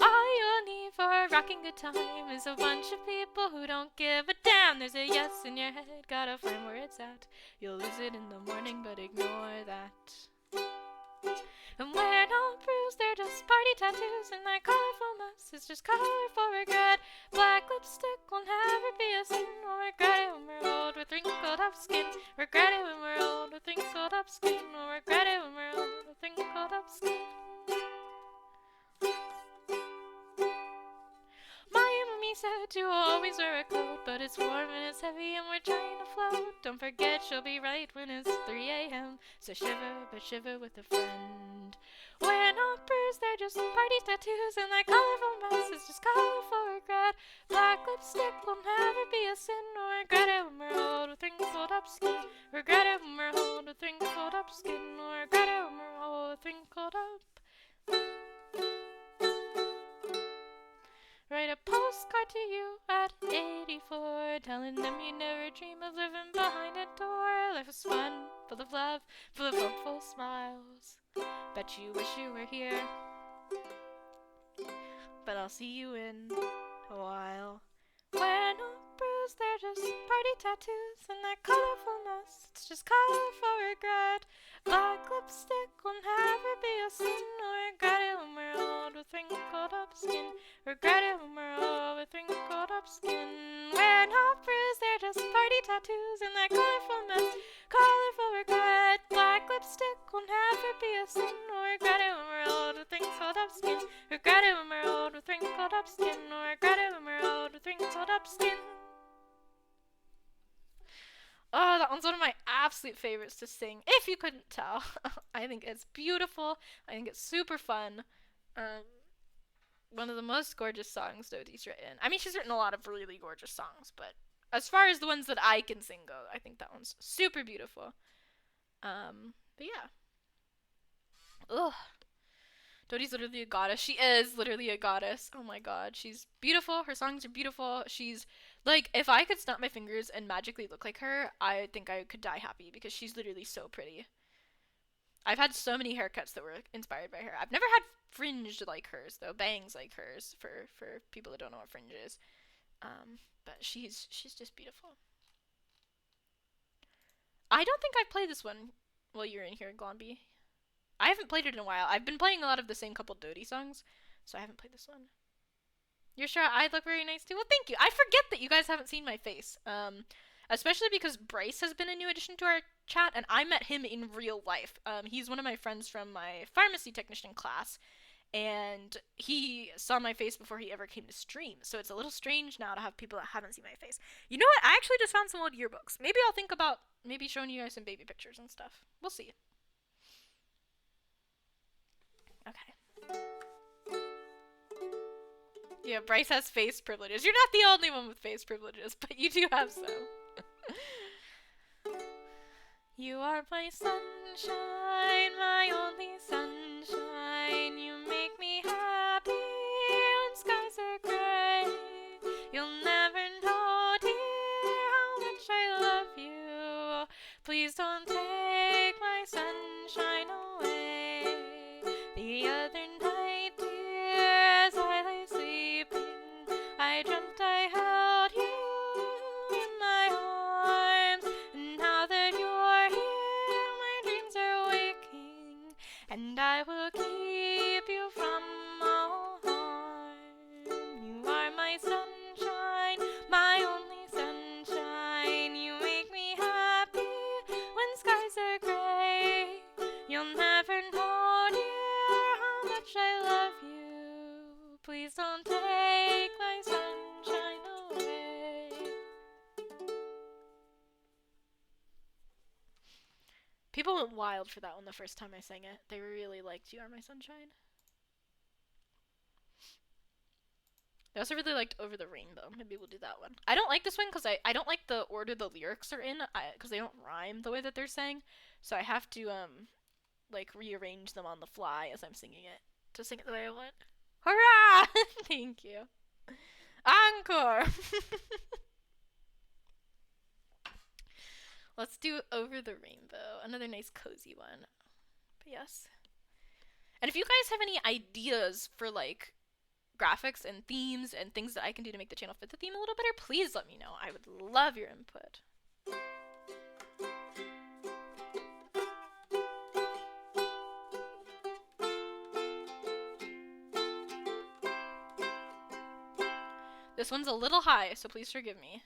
All you'll need for a rocking good time is a bunch of people who don't give a damn. There's a yes in your head, gotta find where it's at. You'll lose it in the morning, but ignore that. And we're not bruised, they're just party tattoos. And that colorful mess is just colorful regret. Black lipstick will never be a sin. We'll regret it when we're old with wrinkled up skin. Regret it when we're old with wrinkled up skin. We'll regret it when we're old with wrinkled up skin. My mommy said to always wear a coat, but it's warm and it's heavy and we're trying to float. Don't forget she'll be right when it's 3 a.m. So shiver, but shiver with a friend. We're not bruised, they're just party tattoos. And that colorful mess is just colorful regret. Black lipstick will never be a sin. We'll regret it when we're old with wrinkled up skin. Regret it when we're old with wrinkled up skin. We'll regret it when we're old with wrinkled up. Write a postcard to you at 84, telling them you never dream of living behind a door. Life is fun, full of love, full of hopeful smiles. Bet you wish you were here, but I'll see you in a while. We're not bruised, they're just party tattoos. And that colorful mess, it's just colorful regret. Black lipstick will never be a sin. We'll regret it when we're old with wrinkled up skin. Regret it when we're old with wrinkled up skin. We're not bruised, they're just party tattoos. And that colorful mess, colorful regret. Black lipstick will never be a sin. We'll regret it when we're old with wrinkled up skin. Regret it when we're old with wrinkled up skin. We'll regret it when we're old with wrinkled up skin. Oh, that one's one of my absolute favorites to sing, if you couldn't tell. I think it's beautiful. I think it's super fun. One of the most gorgeous songs Dodie's written. I mean, she's written a lot of really gorgeous songs, but as far as the ones that I can sing go, I think that one's super beautiful. But yeah. Ugh. Dodie's literally a goddess. She is literally a goddess. Oh my god. She's beautiful. Her songs are beautiful. She's, like, if I could snap my fingers and magically look like her, I think I could die happy because she's literally so pretty. I've had so many haircuts that were inspired by her. I've never had fringe like hers, though. Bangs like hers, for people that don't know what fringe is. But she's just beautiful. I don't think I've played this one while you're in here, Glomby. I haven't played it in a while. I've been playing a lot of the same couple Dodie songs, so I haven't played this one. You're sure I look very nice too? Well, thank you. I forget that you guys haven't seen my face. Especially because Bryce has been a new addition to our chat, and I met him in real life. He's one of my friends from my pharmacy technician class, and he saw my face before he ever came to stream, so it's a little strange now to have people that haven't seen my face. You know what? I actually just found some old yearbooks. Maybe I'll think about maybe showing you guys some baby pictures and stuff. We'll see. Okay. Yeah, Bryce has face privileges. You're not the only one with face privileges, but you do have some. You are my sunshine, my only sunshine. You make me happy when skies are gray. You'll never know, dear, how much I love you. Please don't take my sunshine away. The other night, dear, as I lay sleeping, I dreamt I held you in my arms. And now that you're here, my dreams are waking, and I will keep you from all harm. You are my sunshine, my only sunshine. You make me happy when skies are gray. You'll never know, dear, how much I love you. Please don't take my sunshine away. People went wild for that one the first time I sang it. They really liked You Are My Sunshine. They also really liked Over the Rainbow. Maybe we'll do that one. I don't like this one because I don't like the order the lyrics are in, because they don't rhyme the way that they're sang. So I have to, like, rearrange them on the fly as I'm singing it to sing it the way I want. Hurrah! Thank you. Encore! Let's do Over the Rainbow. Another nice cozy one. But yes. And if you guys have any ideas for like graphics and themes and things that I can do to make the channel fit the theme a little better, please let me know. I would love your input. This one's a little high, so please forgive me.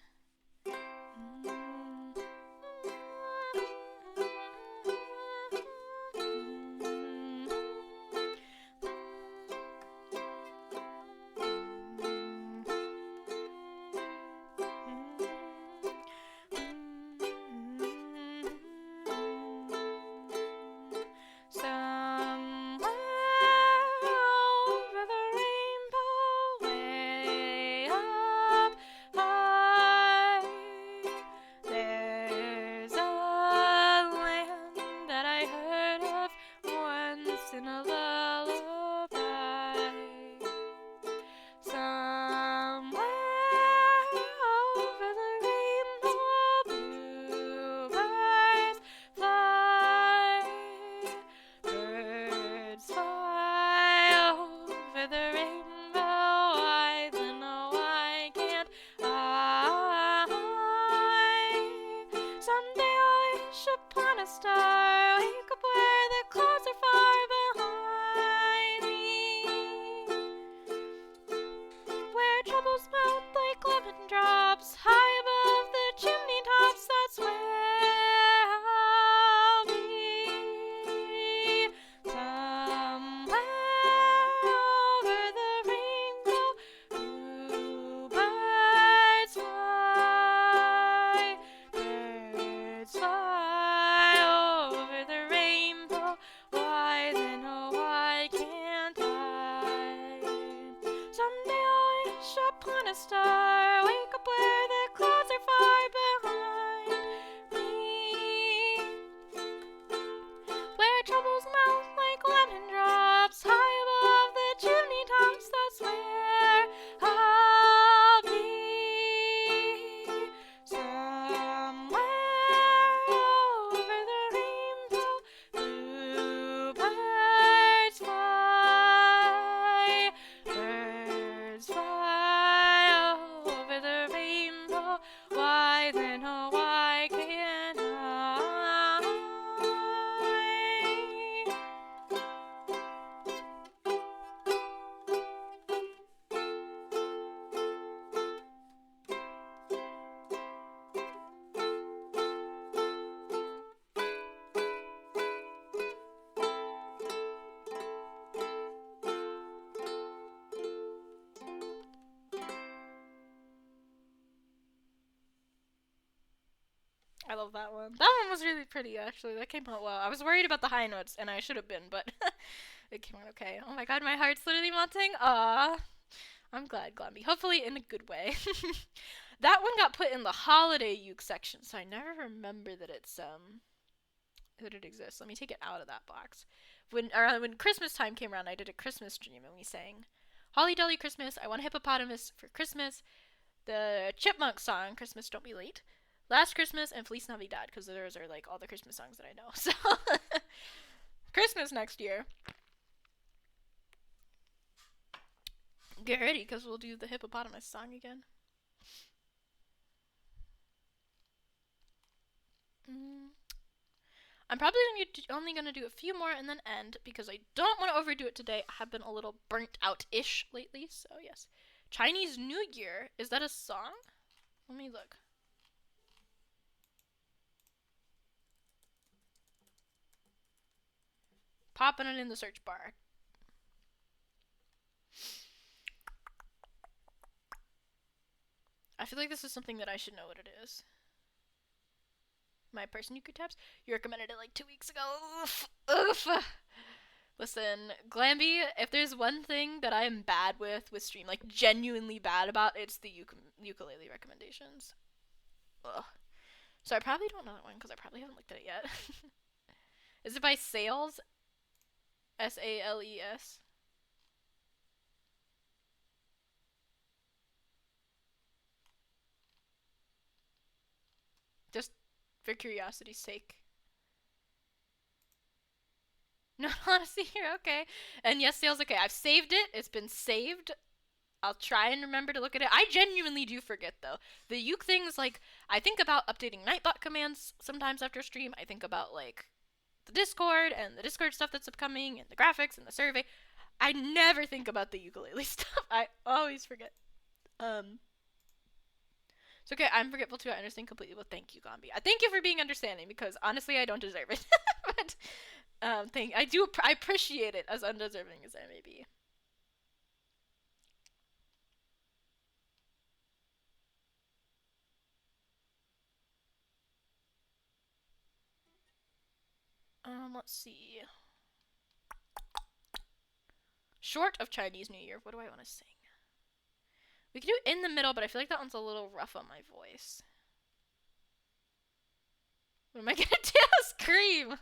I love that one. That one was really pretty, actually. That came out well. I was worried about the high notes, and I should have been, but it came out okay. Oh my god, my heart's literally melting. Ah, I'm glad, Glamby. Hopefully in a good way. That one got put in the holiday uke section, so I never remember that it exists. Let me take it out of that box. When Christmas time came around, I did a Christmas stream, and we sang Holly Dolly Christmas, I Want a Hippopotamus for Christmas, the Chipmunk song, Christmas Don't Be Late, Last Christmas, and Feliz Navidad, because those are like all the Christmas songs that I know. So, Christmas next year. Get ready, because we'll do the hippopotamus song again. I'm probably only going to do a few more and then end, because I don't want to overdo it today. I have been a little burnt out-ish lately, so yes. Chinese New Year, is that a song? Let me look. Popping it in the search bar. I feel like this is something that I should know what it is. My person Yuku tabs? You recommended it like 2 weeks ago. Oof. Oof. Listen, Glamby, if there's one thing that I am bad with stream, like genuinely bad about, it's the ukulele recommendations. Ugh. So I probably don't know that one because I probably haven't looked at it yet. Is it by Sales? S-A-L-E-S? For curiosity's sake. No, honestly, you're okay. And yes, sales okay. I've saved it. It's been saved. I'll try and remember to look at it. I genuinely do forget though. The uke things, like, I think about updating Nightbot commands sometimes after stream. I think about like the Discord and the Discord stuff that's upcoming and the graphics and the survey. I never think about the ukulele stuff. I always forget. It's okay. I'm forgetful too. I understand completely. Well, thank you, Gombi. I thank you for being understanding because honestly, I don't deserve it. But I appreciate it as undeserving as I may be. Let's see. Short of Chinese New Year, what do I want to sing? We could do In the Middle, but I feel like that one's a little rough on my voice. What am I gonna do? Scream!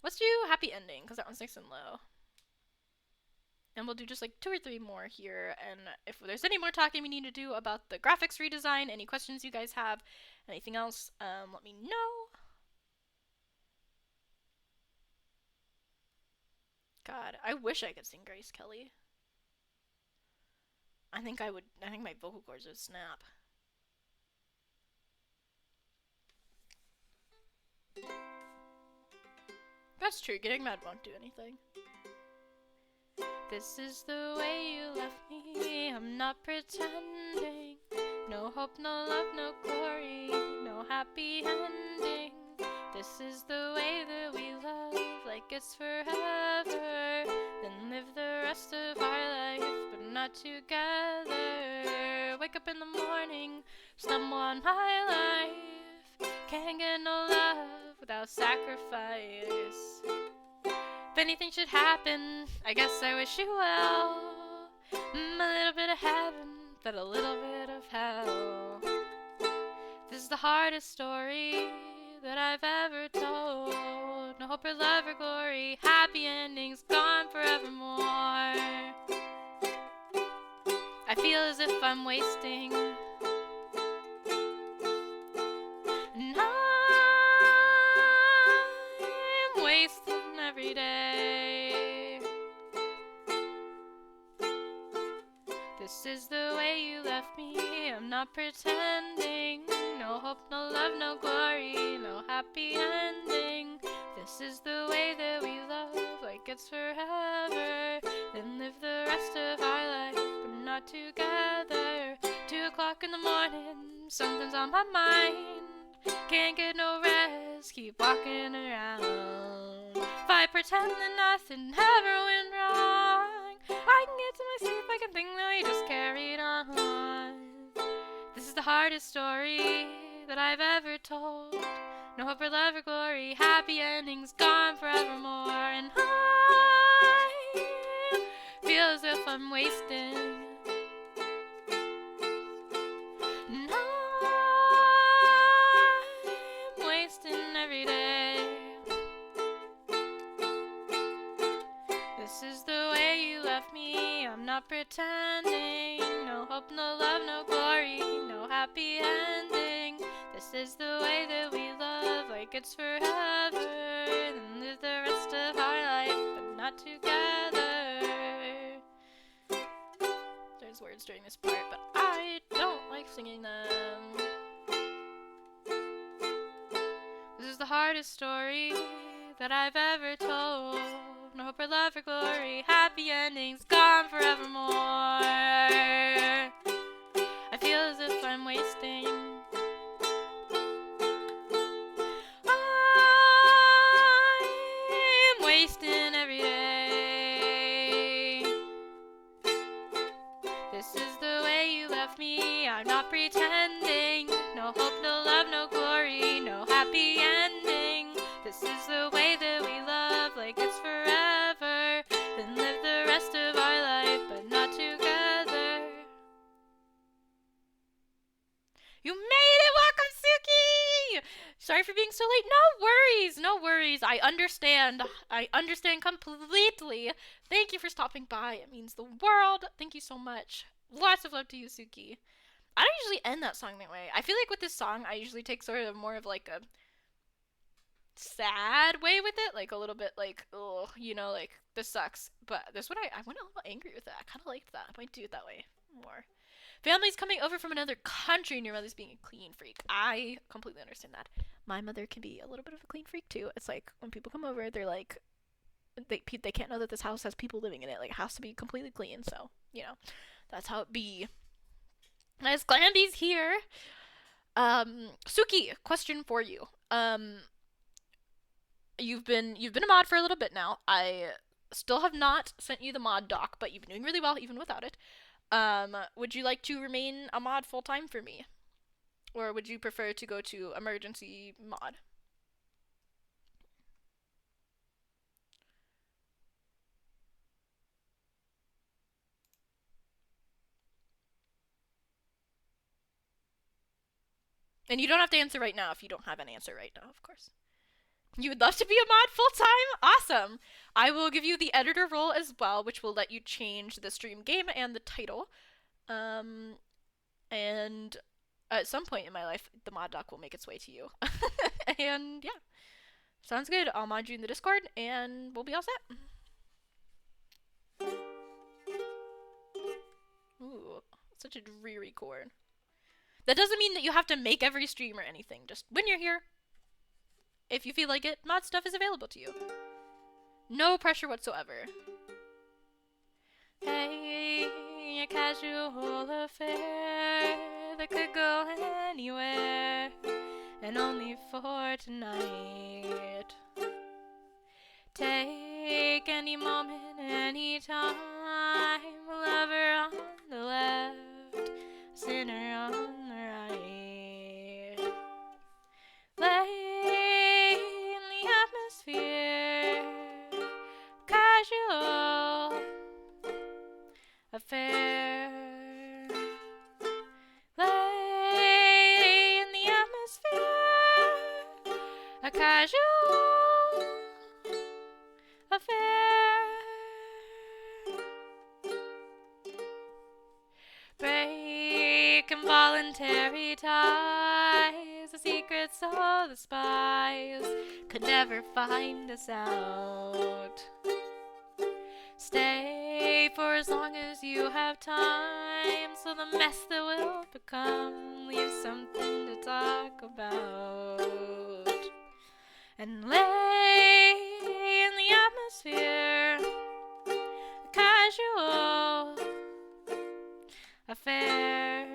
Let's do Happy Ending, because that one's nice and low. And we'll do just like 2 or 3 more here, and if there's any more talking we need to do about the graphics redesign, any questions you guys have, anything else, let me know. God, I wish I could sing Grace Kelly. I think my vocal cords would snap. That's true, getting mad won't do anything. This is the way you left me, I'm not pretending. No hope, no love, no glory, no happy ending. This is the way that we love, like it's forever. Then live the rest of our life, but not together. Wake up in the morning, stumble on my life. Can't get no love without sacrifice. If anything should happen, I guess I wish you well. A little bit of heaven, but a little bit of hell. This is the hardest story that I've ever told. No hope or love or glory, happy endings gone forevermore. I feel as if I'm wasting, and I'm wasting every day. This is the way you left me, I'm not pretending. No hope, no love, no glory, no happy ending. This is the way that we love, like it's forever. Then live the rest of our life, but not together. 2 o'clock in the morning, something's on my mind. Can't get no rest, keep walking around. If I pretend that nothing ever went wrong, I can get to my sleep, I can think that we just carried on. This is the hardest story that I've ever told. No hope or love or glory, happy endings gone forevermore. And I feel as if I'm wasting, and I'm wasting every day. This is the way you left me, I'm not pretending. No hope, no love, no glory, no happy ending. This is the way that we love, like it's forever. Then live the rest of our life, but not together. There's words during this part, but I don't like singing them. This is the hardest story that I've ever told. No hope or love or glory, happy endings gone forevermore. I feel as if I'm wasting, I'm wasting every day. This is the way you left me, I'm not pretending. No hope, no love, no glory, no happy ending. This is the way that we love, like it's forever. Then live the rest of our life, but not together. You made it! Welcome, Suki! Sorry for being so late. No worries, no worries. I understand completely. Thank you for stopping by. It means the world. Thank you so much. Lots of love to you, Suki. I don't usually end that song that way. I feel like with this song, I usually take sort of more of like a sad way with it, like a little bit like, oh, you know, like this sucks. But this one, I went a little angry with it. I kind of liked that. I might do it that way more. Families coming over from another country and your mother's being a clean freak. I completely understand that. My mother can be a little bit of a clean freak too. It's like when people come over, they're like, they can't know that this house has people living in it. Like it has to be completely clean. So you know, that's how it be. Nice Glandy's here. Suki, question for you. You've been a mod for a little bit now. I still have not sent you the mod doc, but you've been doing really well even without it. Would you like to remain a mod full time for me? Or would you prefer to go to emergency mod? And you don't have to answer right now if you don't have an answer right now, of course. You would love to be a mod full time? Awesome! I will give you the editor role as well, which will let you change the stream game and the title. And at some point in my life, the mod doc will make its way to you. And yeah, sounds good. I'll mod you in the Discord, and we'll be all set. Ooh, such a dreary chord. That doesn't mean that you have to make every stream or anything. Just when you're here, if you feel like it, mod stuff is available to you. No pressure whatsoever. Hey, a casual affair that could go anywhere, and only for tonight. Take any moment, any time, lover on the left, sinner on the right. Lay in the atmosphere, casual affair. Lay in the atmosphere, a casual affair. Break involuntary ties, the secrets of the spies could never find us out. Stay for as long as you have time, so the mess that will become leaves something to talk about. And lay in the atmosphere, a casual affair.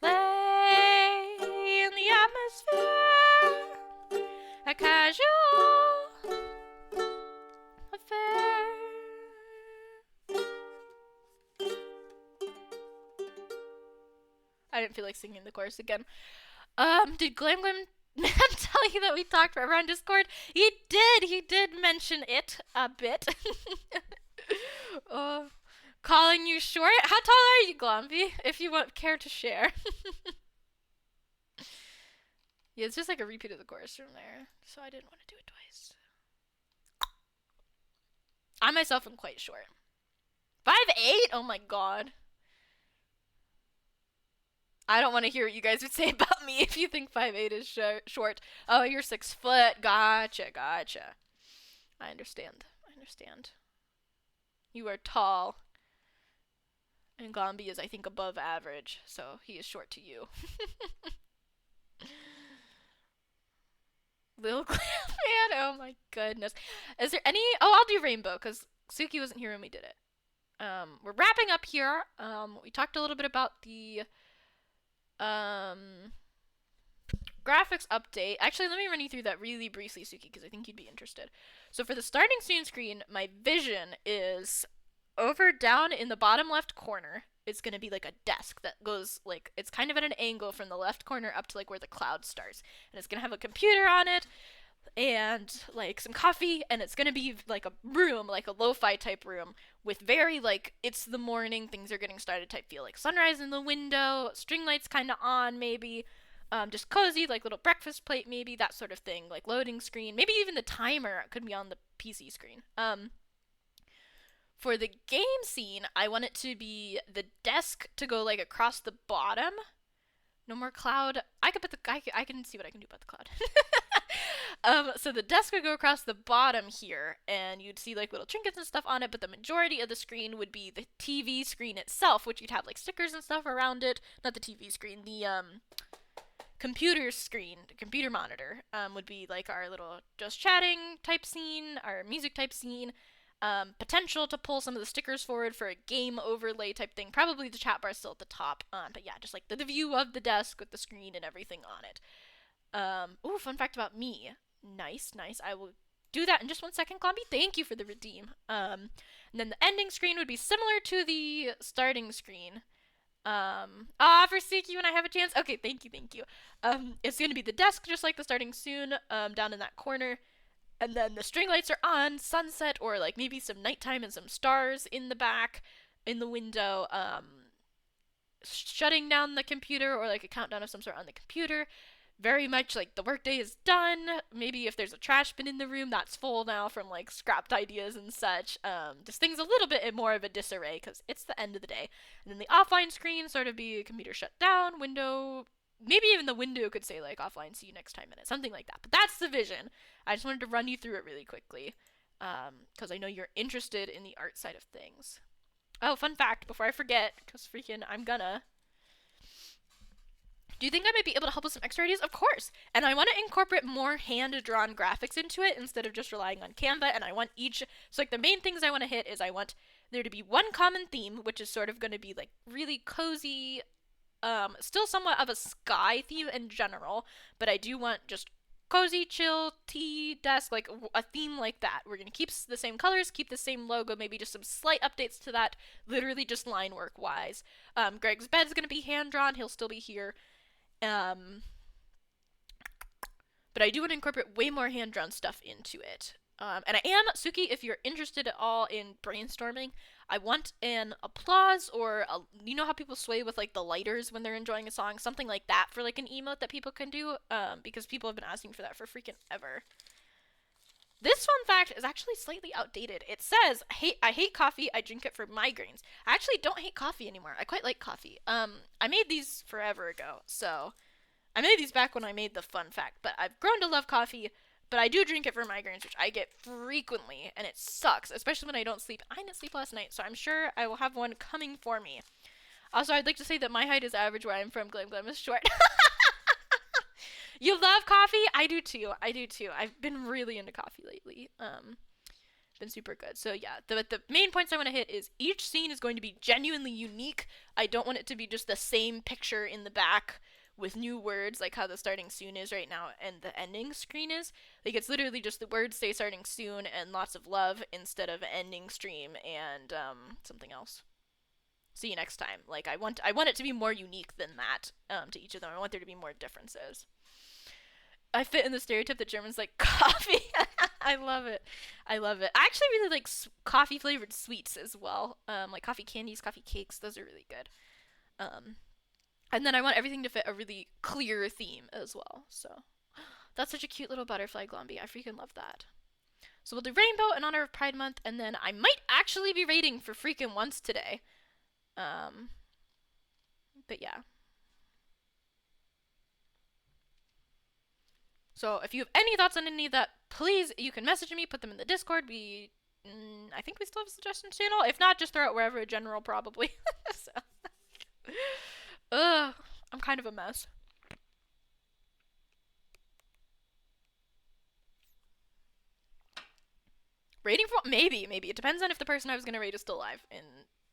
Lay in the atmosphere, a casual affair. I didn't feel like singing the chorus again. Did Glam Glam Man tell you that we talked forever on Discord? He did mention it a bit. Calling you short? How tall are you, Glomby? If you care to share. Yeah, it's just like a repeat of the chorus from there, so I didn't want to do it twice. I myself am quite short. 5'8"? Oh my god. I don't want to hear what you guys would say about me if you think 5'8" is short. Oh, you're 6 foot. Gotcha. I understand. You are tall. And Gombi is, I think, above average, so he is short to you. Lil Clam Man, oh my goodness. Is there any... Oh, I'll do Rainbow, because Suki wasn't here when we did it. We're wrapping up here. We talked a little bit about the graphics update. Actually, let me run you through that really briefly, Suki, because I think you'd be interested. So for the starting screen, my vision is over down in the bottom left corner. It's going to be like a desk that goes like, it's kind of at an angle from the left corner up to like where the cloud starts. And it's going to have a computer on it and like some coffee, and it's going to be like a room, like a lo-fi type room with very like, it's the morning, things are getting started type feel, like sunrise in the window, string lights kind of on maybe, just cozy, like little breakfast plate maybe, that sort of thing, like loading screen, maybe even the timer could be on the PC screen. For the game scene, I want it to be the desk to go like across the bottom. No more cloud. I could put the I can see what I can do about the cloud. So the desk would go across the bottom here, and you'd see like little trinkets and stuff on it. But the majority of the screen would be the TV screen itself, which you'd have like stickers and stuff around it. Not the TV screen, the computer screen, the computer monitor, would be like our little just chatting type scene, our music type scene. Potential to pull some of the stickers forward for a game overlay type thing. Probably the chat bar still at the top. But yeah, just like the view of the desk with the screen and everything on it. Ooh, fun fact about me. Nice. I will do that in just 1 second, Glomby. Thank you for the redeem. And then the ending screen would be similar to the starting screen. For Suki when I have a chance. Okay, thank you. It's gonna be the desk just like the starting soon, down in that corner. And then the string lights are on, sunset, or like maybe some nighttime and some stars in the back, in the window, shutting down the computer, or like a countdown of some sort on the computer. Very much like the workday is done. Maybe if there's a trash bin in the room, that's full now from like scrapped ideas and such. Just things a little bit more of a disarray because it's the end of the day. And then the offline screen sort of be a computer shut down, window. Maybe even the window could say like offline, see you next time in it, something like that. But that's the vision. I just wanted to run you through it really quickly because I know you're interested in the art side of things. Oh, fun fact before I forget, because freaking I'm gonna. Do you think I might be able to help with some extra ideas? Of course. And I want to incorporate more hand-drawn graphics into it instead of just relying on Canva. And I want each, so like the main things I want to hit is I want there to be one common theme, which is sort of going to be like really cozy, still somewhat of a sky theme in general, but I do want just cozy, chill, tea, desk, like a theme like that. We're going to keep the same colors, keep the same logo, maybe just some slight updates to that, literally just line work wise. Greg's bed's going to be hand-drawn, he'll still be here. But I do want to incorporate way more hand-drawn stuff into it. And I am, Suki, if you're interested at all in brainstorming, I want an applause or, you know how people sway with, like, the lighters when they're enjoying a song? Something like that for, like, an emote that people can do, because people have been asking for that for freaking ever. This fun fact is actually slightly outdated. It says, I hate coffee, I drink it for migraines. I actually don't hate coffee anymore. I quite like coffee. I made these forever ago, so I made these back when I made the fun fact, but I've grown to love coffee, but I do drink it for migraines, which I get frequently, and it sucks, especially when I don't sleep. I didn't sleep last night, so I'm sure I will have one coming for me. Also, I'd like to say that my height is average where I'm from. Glam is short. You love coffee? I do too. I've been really into coffee lately. Been super good. So yeah, the main points I want to hit is each scene is going to be genuinely unique. I don't want it to be just the same picture in the back with new words, like how the starting soon is right now and the ending screen is. Like, it's literally just the words say starting soon and lots of love instead of ending stream and something else. See you next time. Like, I want it to be more unique than that to each of them. I want there to be more differences. I fit in the stereotype that Germans like coffee. I love it. I actually really like coffee flavored sweets as well. Like coffee candies, coffee cakes. Those are really good. And then I want everything to fit a really clear theme as well. So that's such a cute little butterfly Glomby. I freaking love that. So we'll do rainbow in honor of Pride Month, and then I might actually be rating for freaking once today. But yeah. So if you have any thoughts on any of that, please, you can message me, put them in the Discord. I think we still have a suggestion channel. If not, just throw it wherever, general probably. So. Ugh, I'm kind of a mess. Rating for maybe. It depends on if the person I was gonna rate is still alive in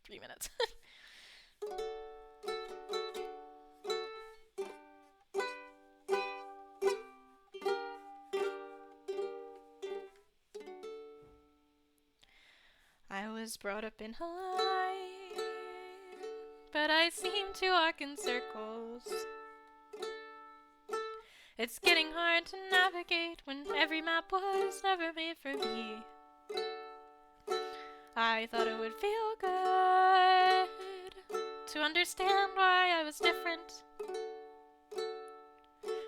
3 minutes. I was brought up in Hawaii, but I seem to walk in circles. It's getting hard to navigate when every map was never made for me. I thought it would feel good to understand why I was different,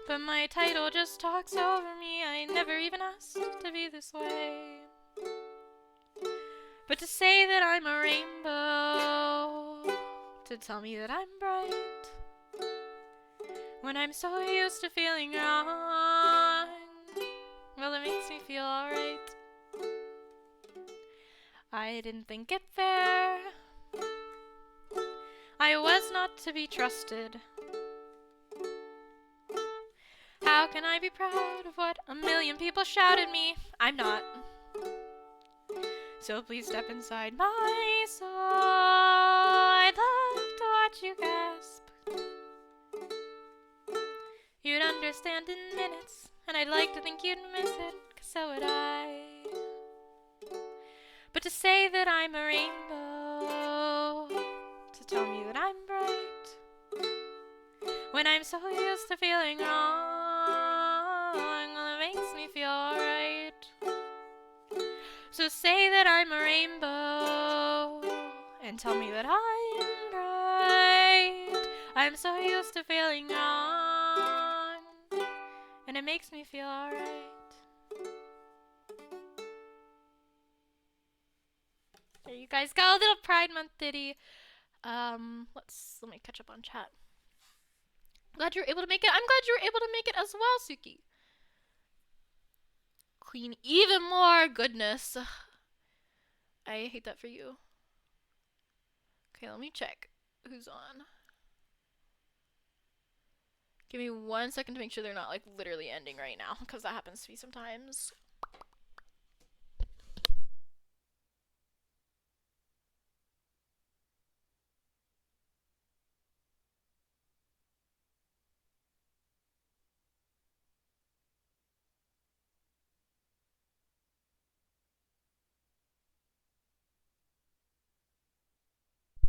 but my title just talks over me. I never even asked to be this way. But to say that I'm a rainbow, to tell me that I'm bright, when I'm so used to feeling wrong, well, it makes me feel alright. I didn't think it fair, I was not to be trusted. How can I be proud of what a million people shout at me? I'm not. So please step inside my soul. I'd love to watch you gasp. You'd understand in minutes, and I'd like to think you'd miss it, 'cause so would I. But to say that I'm a rainbow, to tell me that I'm bright, when I'm so used to feeling wrong, well, it makes me feel alright. So say that I'm a rainbow, and tell me that I'm bright. I'm so used to feeling wrong, and it makes me feel alright. There you guys go, a little Pride Month ditty. Let me catch up on chat. Glad you were able to make it. I'm glad you were able to make it as well, Suki. Clean even more. Goodness. I hate that for you. Okay, let me check who's on. Give me 1 second to make sure they're not like literally ending right now, because that happens to me sometimes.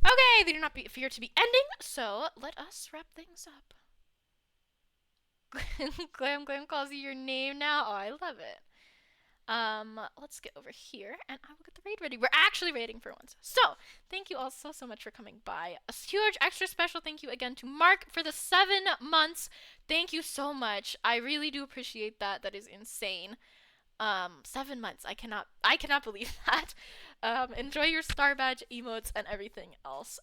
Okay, they do not appear to be ending, so let us wrap things up. Glam calls you your name now. Oh, I love it. Let's get over here, and I will get the raid ready. We're actually raiding for once. So, thank you all so much for coming by. A huge, extra special thank you again to Mark for the 7 months. Thank you so much. I really do appreciate that. That is insane. 7 months. I cannot believe that. Enjoy your star badge emotes and everything else.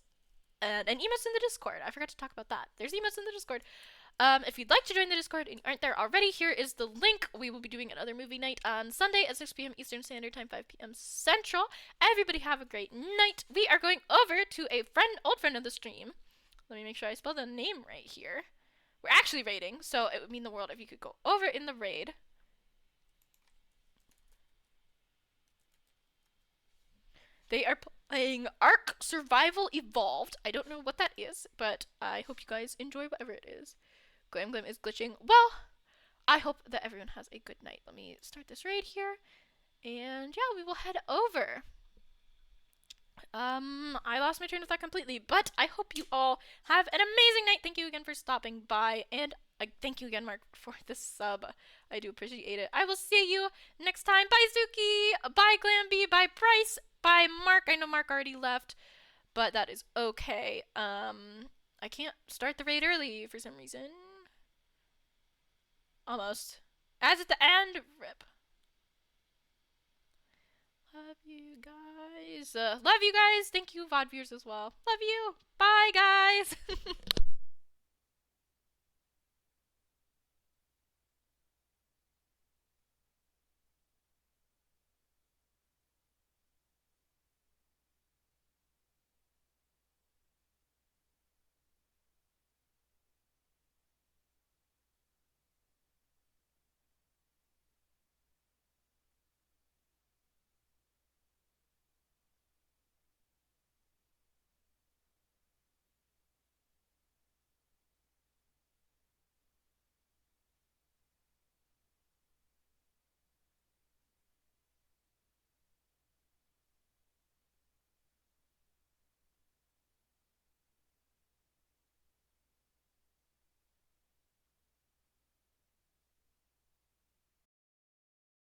And emotes in the Discord. I forgot to talk about that. There's emotes in the Discord. If you'd like to join the Discord and you aren't there already, here is the link. We will be doing another movie night on Sunday at 6 p.m. Eastern Standard Time, 5 p.m. Central. Everybody have a great night. We are going over to a old friend of the stream. Let me make sure I spell the name right here. We're actually raiding, so it would mean the world if you could go over in the raid. They are playing Ark Survival Evolved. I don't know what that is, but I hope you guys enjoy whatever it is. Glam is glitching. Well, I hope that everyone has a good night. Let me start this raid here. And yeah, we will head over. I lost my train of thought completely, but I hope you all have an amazing night. Thank you again for stopping by, and thank you again, Mark, for the sub. I do appreciate it. I will see you next time. Bye, Zuki. Bye, Glamby. Bye, Price. Bye, Mark. I know Mark already left, but that is okay. I can't start the raid early for some reason. Almost. As at the end, rip. Love you guys. Love you guys. Thank you, VOD viewers, as well. Love you. Bye, guys.